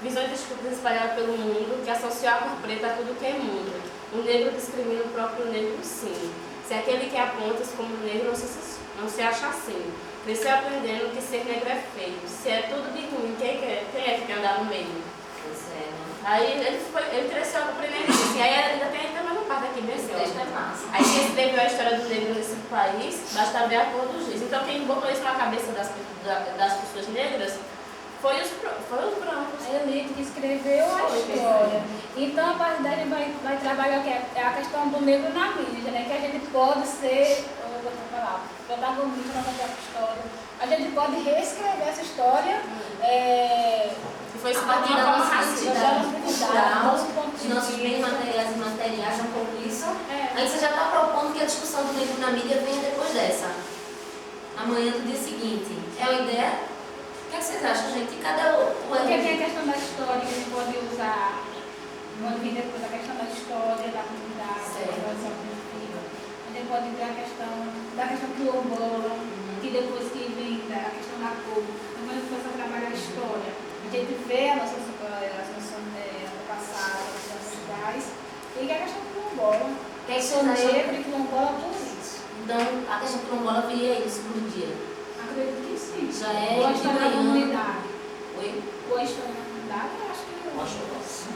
Visões discutidas espalhadas pelo mundo que associam a cor preta a tudo que é mundo. O negro discrimina o próprio negro, sim. Se aquele que aponta-se como negro não se acha assim. Cresceu aprendendo que ser negro é feio. Se é tudo de ruim, quem é que quer andar no meio? Pois é, né? Aí ele cresceu aprendendo isso. E aí ainda tem uma parte aqui bem assim, ó. Isso é massa. Aí quem escreveu a história do negro nesse país, basta ver a cor do giz. Então quem botou isso na cabeça das pessoas negras foi os brancos. A elite que escreveu a história. Então, a partir daí, a gente vai trabalhar a questão do negro na mídia, né? Que a gente pode ser, protagonista da nossa história. A gente pode reescrever essa história. Foi isso a partir da nossa identidade cultural, dos nossos bens materiais e imateriais, um pouco isso. Aí você já está propondo que a discussão do negro na mídia venha depois dessa. Amanhã do dia seguinte. É uma ideia? O que vocês acham, gente? Cadê o Porque tem a questão da história que a gente pode usar, pode vir depois a questão da história, da comunidade, da tradição primitiva. A gente pode ver a questão quilombola, que depois que vem a questão da cor. Então, quando a gente começa a trabalhar a história, a gente vê as nossas antepassadas, as nossas cidades, e que a questão quilombola. Que é isso negro e quilombola por isso. Então, a questão quilombola viria isso por dia. Acredito que sim. Já é ou a história da comunidade. Oi? Ou a história da comunidade, eu acho que não. Não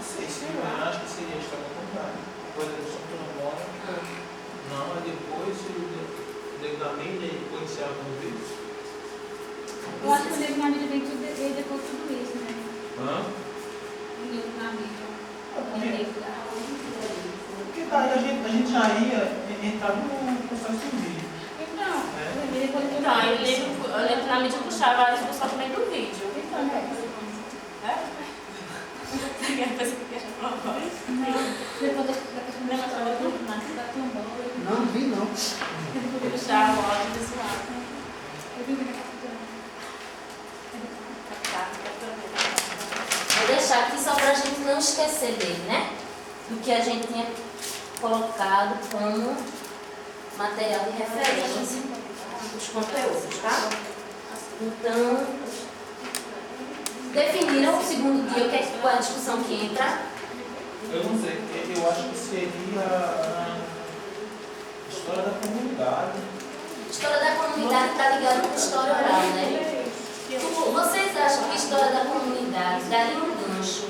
sei se eu acho que seria a história da comunidade. Depois da questão que não mora. Não, é depois da mídia e depois se ela não vê. Eu acho que o negro na mídia vem depois de tudo isso, né? O negro na mídia. Porque daí a gente já ia entrar no processo civil. Então, aí eu lembro na mídia puxava a discussão também do vídeo. Então, Você quer pensar que quer falar mais? Depois da questão da quilombola. Não vi, não. Puxar o áudio visual. Eu vi que Vou deixar aqui só para a gente não esquecer dele, né? Do que a gente tinha colocado como material de referência, os conteúdos, tá? Então, definiram o segundo dia, qual é a discussão que entra? Eu não sei, eu acho que seria a história da comunidade. História da comunidade está ligada com a história oral, né? Vocês acham que a história da comunidade daria um gancho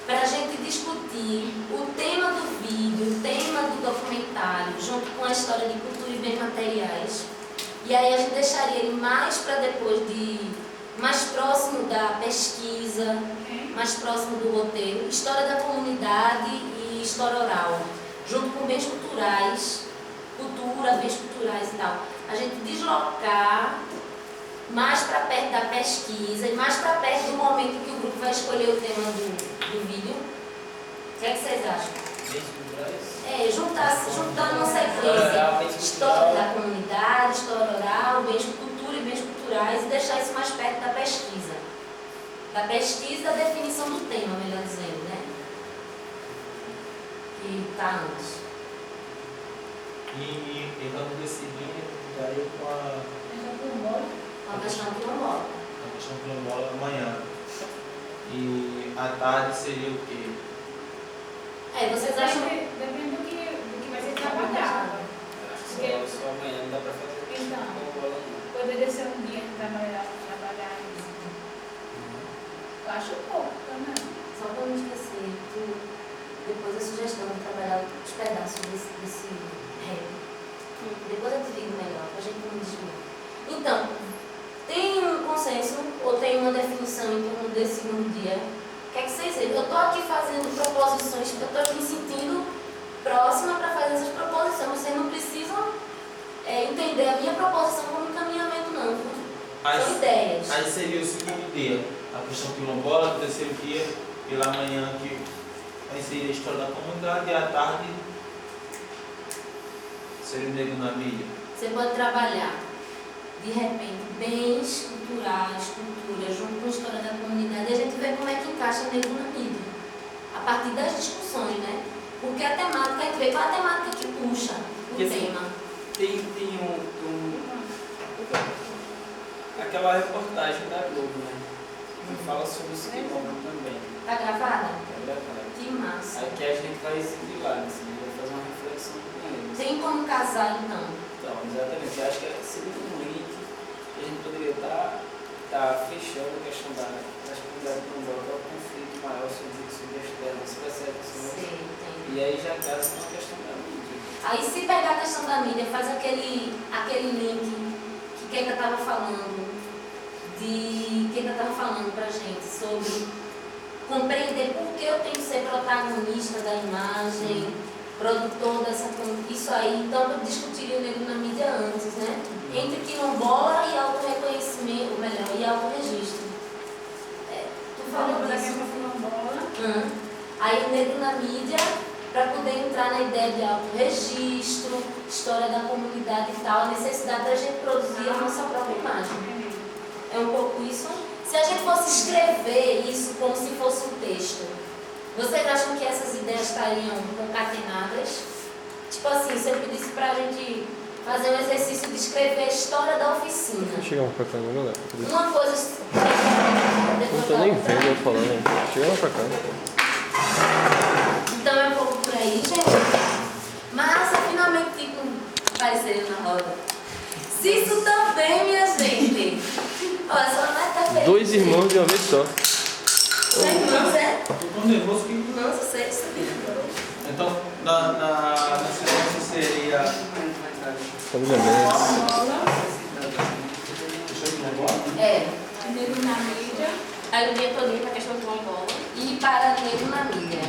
para a gente discutir o tema do vídeo, o tema do documentário, junto com a história de cultura e bens materiais? E aí a gente deixaria ele mais para depois mais próximo da pesquisa, mais próximo do roteiro, história da comunidade e história oral, junto com bens culturais, cultura, bens culturais e tal, a gente deslocar mais para perto da pesquisa e mais para perto do momento que o grupo vai escolher o tema do vídeo? O que é que vocês acham? Juntar numa sequência história da comunidade, história oral, bens cultura e bens culturais e deixar isso mais perto da pesquisa. Da pesquisa e da definição do tema, melhor dizendo, né? Que está antes. E vamos decidir daí com A questão quilombola. a questão quilombola amanhã. E à tarde seria o quê? Vocês acham que... Depende do que vai ser trabalhado. Só amanhã não dá para fazer. Então, poderia ser um dia de trabalhar isso. Eu acho pouco também. Só para não esquecer, depois a sugestão de trabalhar os pedaços desse rap. Depois eu te digo melhor, para a gente não desviar. Então, tem um consenso ou tem uma definição em torno desse segundo dia? O que é que vocês veem? Eu estou aqui fazendo proposições, eu estou aqui me sentindo próxima para fazer essas proposições. Vocês não precisam entender a minha proposição como encaminhamento, não. São ideias. Aí seria o segundo dia, a questão quilombola, o terceiro dia, pela manhã, que aí seria a história da comunidade, e à tarde seria o negro na mídia. Você pode trabalhar, de repente, bens culturais, cultura, junto com a história da comunidade, e a gente vê como é que encaixa negro na mídia. A partir das discussões, né? Porque a temática, a gente vê qual a temática que puxa o tema. Tem aquela reportagem da Globo, né? Que fala sobre esse quilombo também. Tá gravada? Tá gravado. Que massa. Aí que a gente vai exibir lá, assim, vai fazer uma reflexão com eles. Tem como casar, então? Então, exatamente. Eu acho que seria um link que a gente poderia estar fechando a questão das comunidades quilombolas, que é o conflito maior sobre as terras, as percepções. E aí já casa com a questão da mídia. Aí se pegar a questão da mídia, faz aquele link que Keita estava falando pra gente sobre compreender por que eu tenho que ser protagonista da imagem, produtor dessa coisa. Isso aí, então eu discutiria o negro na mídia antes, né? Entre quilombola e autorreconhecimento, ou melhor, e autorregistro. Tu falou da disso. questão quilombola. Aí o negro na mídia, para poder entrar na ideia de autorregistro, história da comunidade e tal, a necessidade da gente produzir a nossa própria imagem. É um pouco isso. Se a gente fosse escrever isso como se fosse um texto, vocês acham que essas ideias estariam concatenadas? Tipo assim, se eu pedisse para a gente fazer um exercício de escrever a história da oficina. Chega pra cá, não, galera. Uma coisa... Não tô nem vendo eu falando. Chega lá pra cá. Então é um pouco por aí, gente. Massa, finalmente, tipo, apareceram na roda. Se isso também, minha gente. Olha, só não é perfeito. 2 irmãos de uma vez só. Dois irmãos, é? Tô tão nervoso que... Não sei, sabia. Então, na sequência seria... Família Mendes. Negro na mídia. Aí o dia todo para a questão quilombola. E para negro na mídia.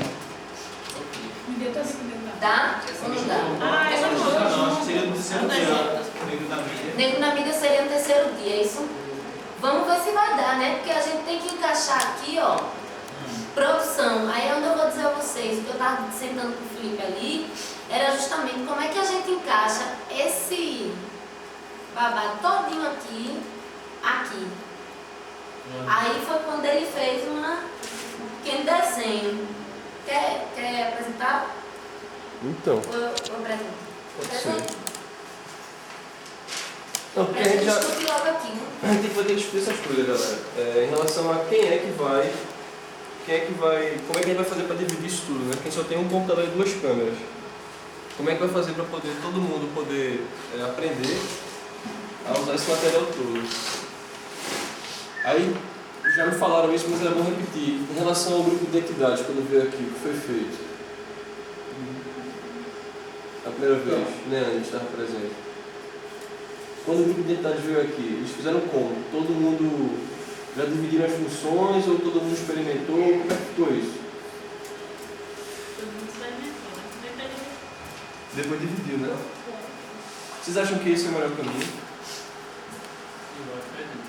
Me deu assim, Tá? Vamos lá. Não, acho que seria no terceiro dia, negro na mídia. Negro na mídia seria no terceiro dia, é isso? Vamos ver se vai dar, né? Porque a gente tem que encaixar aqui, ó. Produção. Aí é onde eu vou dizer a vocês, o que eu estava sentando com o Felipe ali, era justamente como é que a gente encaixa esse babado todinho aqui. Aí foi quando ele fez um pequeno desenho. Quer apresentar? Então. Eu apresento. Pode ser. Não, porque a gente já... discutir logo aqui, né? A gente vai ter que discutir essas coisas, galera. Em relação a quem é que vai... Como é que a gente vai fazer para dividir isso tudo, né? Quem só tem um computador e 2 câmeras. Como é que vai fazer para poder todo mundo poder aprender a usar esse material todo? Aí, já me falaram isso, mas era bom repetir. Em relação ao grupo de identidade, quando veio aqui, o que foi feito? A primeira vez, né, a gente estava presente. Quando o grupo de identidade veio aqui, eles fizeram como? Todo mundo já dividiram as funções ou todo mundo experimentou? Como é que ficou isso? Todo mundo experimentou, né? Depois dividiu, né? Vocês acham que esse é o melhor caminho? Eu acredito.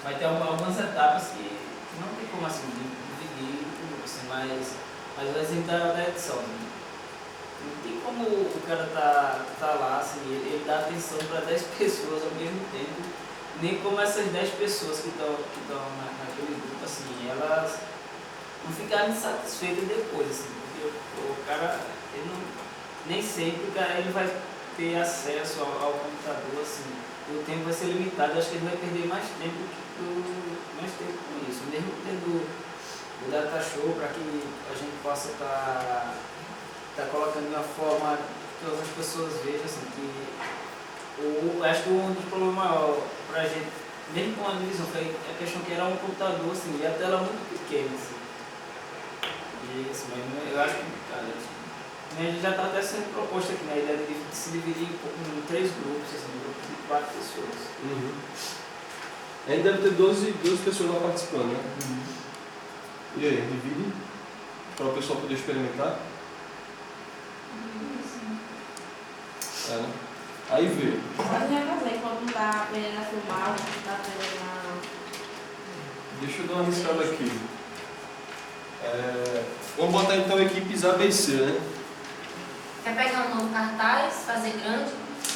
Vai ter algumas etapas que não tem como assim dividir, assim, mas o exemplo da edição. Né? Não tem como o cara tá lá, assim, ele dá atenção para 10 pessoas ao mesmo tempo, nem como essas 10 pessoas que estão naquele grupo, assim, elas não ficarem satisfeitas depois, assim, porque o cara, ele não, nem sempre o cara ele vai ter acesso ao computador, assim, o tempo vai ser limitado, eu acho que ele vai perder mais tempo com isso, mesmo tendo o data show para que a gente possa estar colocando de uma forma que outras pessoas vejam, assim, que acho que um dos problemas maiores para a gente, mesmo com a divisão, foi a questão que era um computador, assim, e a tela muito pequena, assim. E assim, eu acho que, cara, a gente já está até sendo proposto aqui, né, a ideia de se dividir em 3 grupos, assim, grupos de 4 pessoas. Uhum. Ainda deve ter 12 pessoas lá participando, né? E aí, divide? Para o pessoal poder experimentar? É, né? Aí vê. Mas já casei, quando não tá aprendendo a filmar, não tá aprendendo a... Deixa eu dar uma riscada aqui. Vamos botar então equipes ABC, né? Quer pegar um novo cartaz, fazer grande,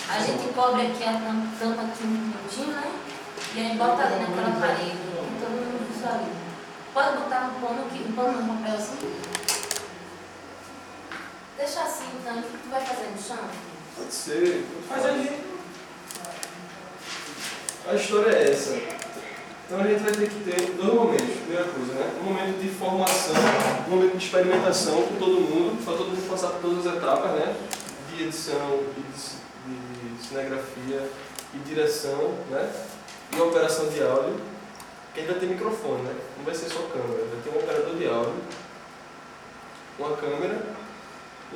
a gente cobre aqui a tampa aqui no cantinho, né? E aí bota ali naquela parede, todo mundo visualiza. Pode botar um pano aqui, um pano no papel assim. Deixa assim, então, o que tu vai fazer no chão? Pode ser. Faz ali. A história é essa. Então a gente vai ter que ter 2 momentos. Primeira coisa, né? Um momento de formação, um momento de experimentação com todo mundo, para todo mundo passar por todas as etapas, né? De edição, de cinegrafia, e direção, né? E operação de áudio. Que ainda tem microfone, né? Não vai ser só câmera, vai ter um operador de áudio, uma câmera,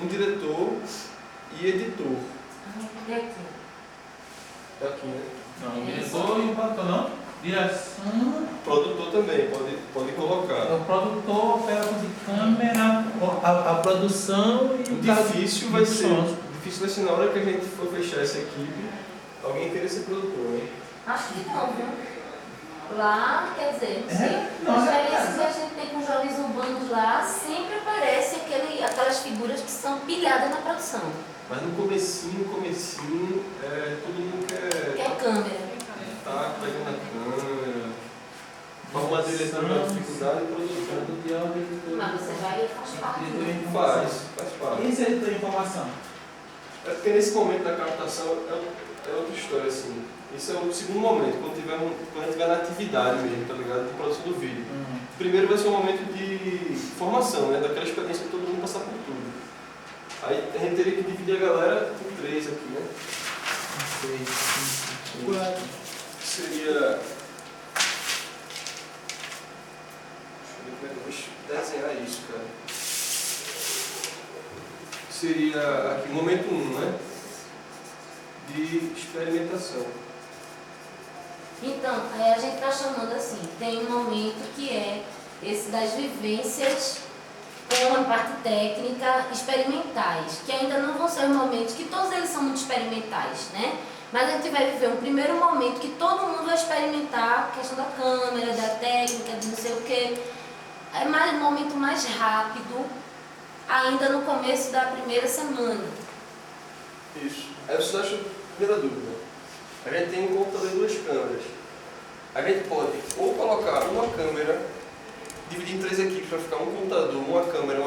um diretor e editor. E aqui? É aqui, né? Não, o diretor e o produtor, não? Direção. Produtor também, pode colocar. O produtor, operador de câmera, a produção e O difícil vai ser na hora que a gente for fechar essa equipe, alguém querer ser produtor, né? Acho que não, viu? Lá, quer dizer, não sei. Não, As experiências que a gente tem com jovens urbanos lá, sempre aparece aquelas figuras que são pilhadas na produção. Mas no comecinho, todo mundo Que é câmera. tá pegando a câmera, forma diretor da dificuldade e produção. Mas você vai faz parte. Faz parte. E esse editor de informação? É porque nesse momento da captação é outra história, assim. Esse é o segundo momento, quando a gente tiver na atividade mesmo, tá ligado? De produção do vídeo. Primeiro vai ser um momento de formação, né? Daquela experiência de todo mundo passar por tudo. Aí a gente teria que dividir a galera em 3 aqui, né? 6, 5, 4. Seria... Deixa eu ver como é que eu vou desenhar isso, cara. Seria aqui, momento 1, né? De experimentação. Então, a gente está chamando assim, tem um momento que é esse das vivências com a parte técnica experimentais, que ainda não vão ser os momentos, que todos eles são muito experimentais, né? Mas a gente vai viver um primeiro momento que todo mundo vai experimentar a questão da câmera, da técnica, de não sei o quê. É mais um momento mais rápido, ainda no começo da primeira semana. Isso. Aí você acha a primeira dúvida. A gente tem um computador e 2 câmeras. A gente pode ou colocar uma câmera, dividir em 3 equipes para ficar um computador, uma câmera,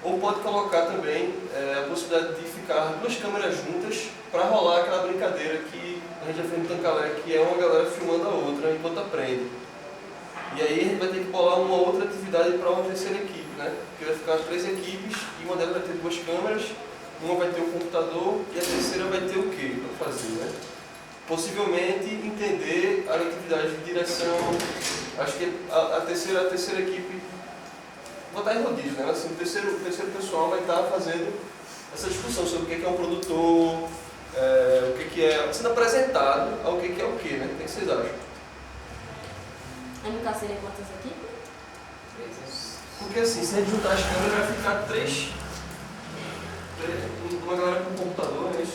ou pode colocar também a possibilidade de ficar 2 câmeras juntas para rolar aquela brincadeira que a gente já fez no Tancalé, que é uma galera filmando a outra enquanto aprende. E aí a gente vai ter que bolar uma outra atividade para uma terceira equipe, né? Porque vai ficar 3 equipes e uma delas vai ter 2 câmeras, uma vai ter o computador e a terceira vai ter o quê para fazer, né? Possivelmente entender a atividade de direção. Acho que a terceira equipe vou estar em rodízio, né? Assim, o terceiro pessoal vai estar fazendo essa discussão sobre o que é um produtor, o que é sendo apresentado ao que é o que, né? O que vocês acham? Aí no caso seria quantas equipes? Porque assim, se a gente juntar as câmeras vai ficar 3. Uma galera com computador, né?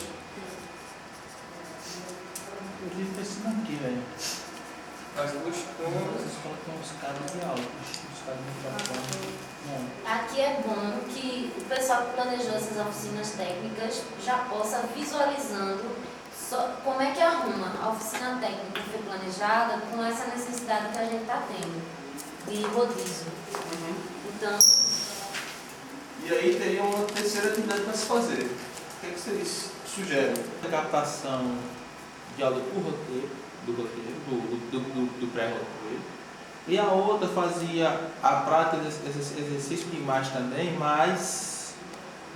com os cabos de áudio, os cabos de microfone. Não. Aqui é bom que o pessoal que planejou essas oficinas técnicas já possa visualizando como é que arruma a oficina técnica que foi planejada com essa necessidade que a gente está tendo de rodízio. Então... E aí teria uma terceira atividade para se fazer. O que é que vocês sugerem? A captação de áudio por roteiro, do pré-roteiro. E a outra fazia a prática desse exercício de imagem também, mas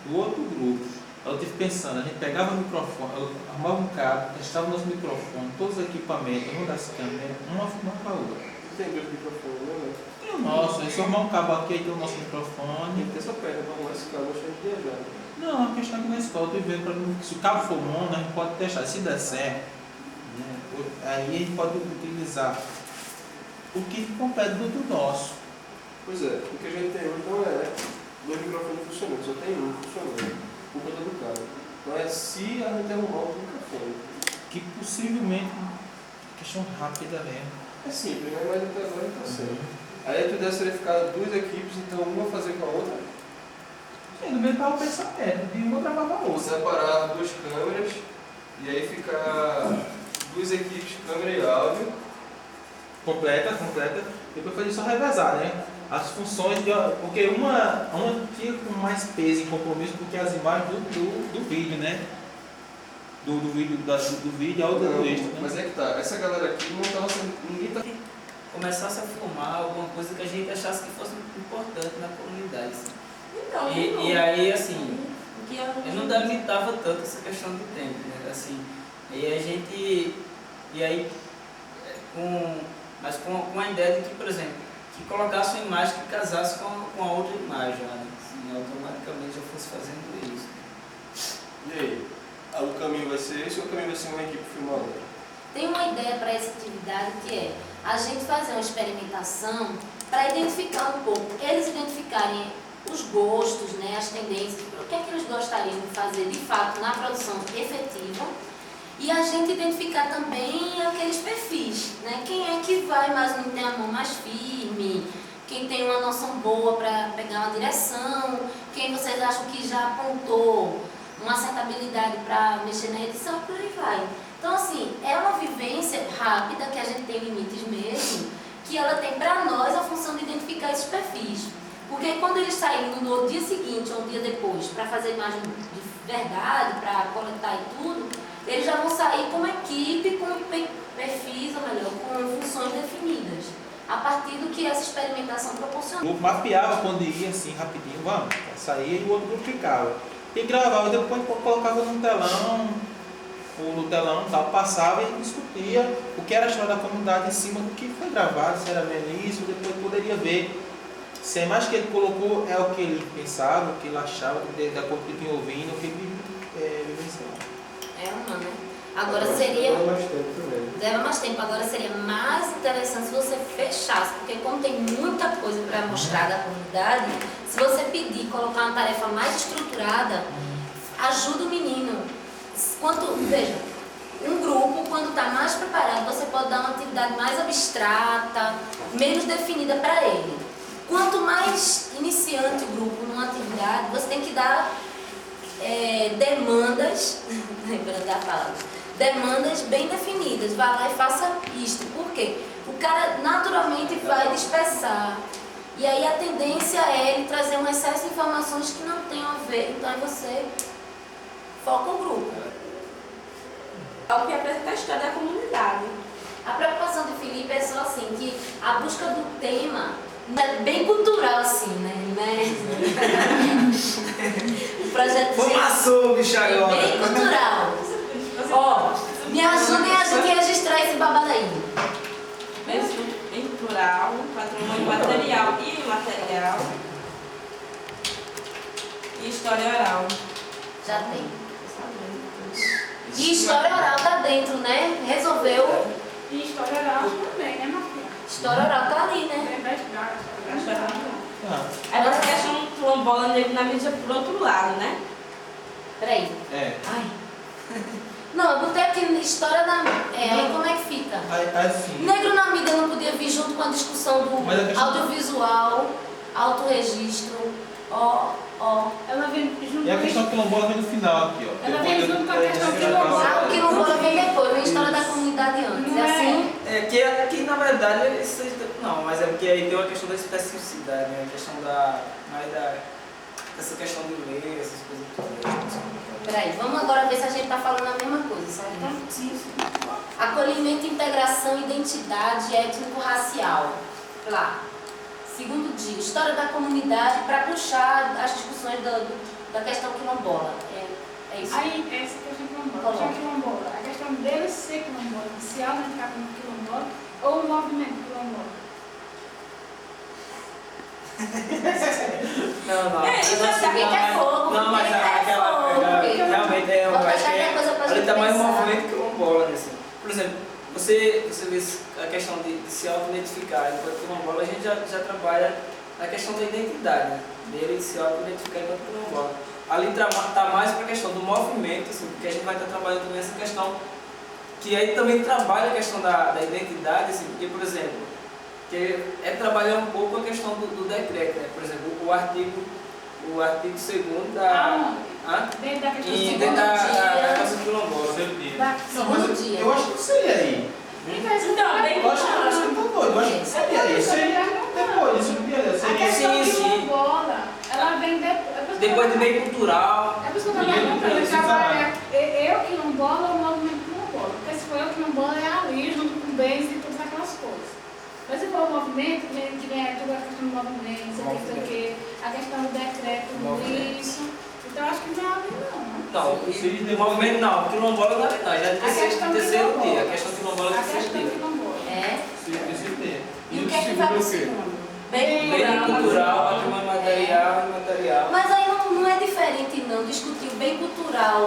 do outro grupo. Eu estive pensando, a gente pegava o microfone, eu arrumava um cabo, testava o nosso microfone, todos os equipamentos, uma das câmeras, uma com a outra. Tem dois microfones, né? Tem o nosso, aí se eu arrumar um cabo aqui, aí tem o nosso microfone. Tem que ter essa perna para arrumar esse cabo, achando de viajar. Não, a questão é que na escola eu estou vendo para se o cabo for mono, a gente pode testar, se der certo, né, aí a gente pode utilizar o que compete do nosso. Pois é, o que a gente tem hoje não é dois microfones funcionando, só tem um funcionando. Por conta do cabo. Então é se a gente arrumar outro microfone. Que possivelmente, questão rápida mesmo. É simples, né? Mas até agora está sendo. Aí a ideia seria ficar duas equipes, então uma fazer com a outra. Sim, no meio estava o pensamento, de uma travar com a outra. Separar duas câmeras e aí ficar duas equipes, câmera e áudio. Completa. Depois fazer só revezar, né? As funções, porque uma fica com mais peso e compromisso do que as imagens do vídeo, né? Do vídeo e a outra do texto, né? Mas é que tá, essa galera aqui não estava sendo. Ninguém tá. Começasse a filmar alguma coisa que a gente achasse que fosse importante na comunidade. Então, E aí, assim, que eu não delimitava tanto essa questão do tempo, né? Assim, e a gente. E aí, mas com a ideia de que, por exemplo, que colocasse uma imagem que casasse com a outra imagem, né? Assim, automaticamente eu fosse fazendo isso. E aí? O caminho vai ser esse ou o caminho vai ser uma equipe filmadora? Tem uma ideia para essa atividade que é a gente fazer uma experimentação para identificar um pouco, eles identificarem os gostos, né, as tendências, o que é que eles gostariam de fazer de fato na produção efetiva e a gente identificar também aqueles perfis, né, quem é que vai mais ou menos ter a mão mais firme, quem tem uma noção boa para pegar uma direção, quem vocês acham que já apontou uma certa habilidade para mexer na edição, por aí vai. Então, assim, é uma vivência rápida, que a gente tem limites mesmo, que ela tem para nós a função de identificar esses perfis. Porque quando eles saírem no dia seguinte ou um dia depois para fazer imagem de verdade, para coletar e tudo, eles já vão sair como equipe, com perfis, ou melhor, com funções definidas, a partir do que essa experimentação proporciona. O grupo mapeava quando ia assim, rapidinho, vamos, saía e o outro grupo ficava. E gravava, depois colocava no telão, tal, passava e discutia o que era a história da comunidade em cima do que foi gravado, se era mesmo isso, depois poderia ver se a imagem que ele colocou é o que ele pensava, o que ele achava, da coisa que ele tinha ouvindo, o que ele vivenciava. É uma, né? Agora seria... Leva mais tempo. Agora seria mais interessante se você fechasse, porque como tem muita coisa para mostrar da comunidade, se você pedir, colocar uma tarefa mais estruturada, ajuda o menino. Veja, um grupo, quando está mais preparado, você pode dar uma atividade mais abstrata, menos definida para ele. Quanto mais iniciante o grupo numa atividade, você tem que dar demandas, lembrando da palavra, demandas bem definidas. Vá lá e faça isto. Por quê? O cara naturalmente vai dispersar. E aí a tendência é ele trazer um excesso de informações que não tem a ver. Então aí você foca o grupo. É o que apresenta a história da comunidade. A preocupação do Felipe é só assim, que a busca do tema é bem cultural assim, né? O projeto Fumaçou, bicho, é agora. bem cultural. Ó, me ajudem a gente registrar esse babado aí. Mesmo em plural, patrimônio material e imaterial. E história oral. Já tem. E história oral tá dentro, né? Resolveu. E história oral também, né, Marquinhos? História oral tá ali, né? Aí você acha um trombola negro na mídia por outro lado, né? Peraí. É. Ai. Não, eu botei aqui que história da... aí como é que fica? Assim. Negro na mídia não podia vir junto com a discussão do Mas a questão- audiovisual, autorregistro, Ela vem junto E a questão quilombola vem no final aqui, ó. Ela Depois vem junto com a eu- questão eu- quilombola. o quilombola vem depois, vem a história da comunidade antes. Não É é. assim? Que na verdade, não, mas é porque aí tem uma questão da especificidade, né? A questão dessa questão de ler, essas coisas todas. Peraí, vamos agora ver se a gente está falando a mesma coisa, certo? Acolhimento, integração, identidade étnico-racial. Lá. Segundo dia, história da comunidade para puxar as discussões da questão quilombola. É isso? Aí, essa questão quilombola. A questão quilombola. A questão dele ser quilombola, de se identificar como quilombola ou o movimento quilombola. Não. Peito é fogo, Não, mas peito é aquela. fogo. Realmente eu Vou acho deixar que qualquer coisa pra ali gente tá mais um pensar. movimento quilombola, né? Assim. Por exemplo, você vê a questão de se auto-identificar enquanto quilombola, a gente já trabalha na questão da identidade, né? Dele se auto-identificar enquanto quilombola. Ali tá mais para a questão do movimento, assim, porque a gente vai estar trabalhando também essa questão, que aí também trabalha a questão da identidade, assim, porque, por exemplo, que é trabalhar um pouco a questão do decreto, né? Por exemplo, o artigo 2º da... Dentro da questão E do dentro da dia. Constituição quilombola. Não, mas eu acho que não seria aí. Então, bem Eu acho que tá doido. Eu acho que seria aí. Seria depois, isso não A seria. questão Sim. quilombola, ela vem Depois do meio cultural. É por isso que eu estou perguntando, eu trabalho eu quilombola ou o movimento quilombola? Porque se for eu quilombola é ali, junto com bens e todas aquelas coisas. Mas se for o movimento, que vem toda a questão do movimento, você tem que ter o quê? A questão do decreto, isso. Então acho que não é ali não. Não, o movimento não, o quilombola não é ali não, já é A questão terceiro quilombola. dia, a questão quilombola é A terceiro questão dia. quilombola. É? E o que é que segundo vai é pro o quê? segundo? Bem Bem cultural, patrimônio material e imaterial. Mas aí não é diferente não discutir o bem cultural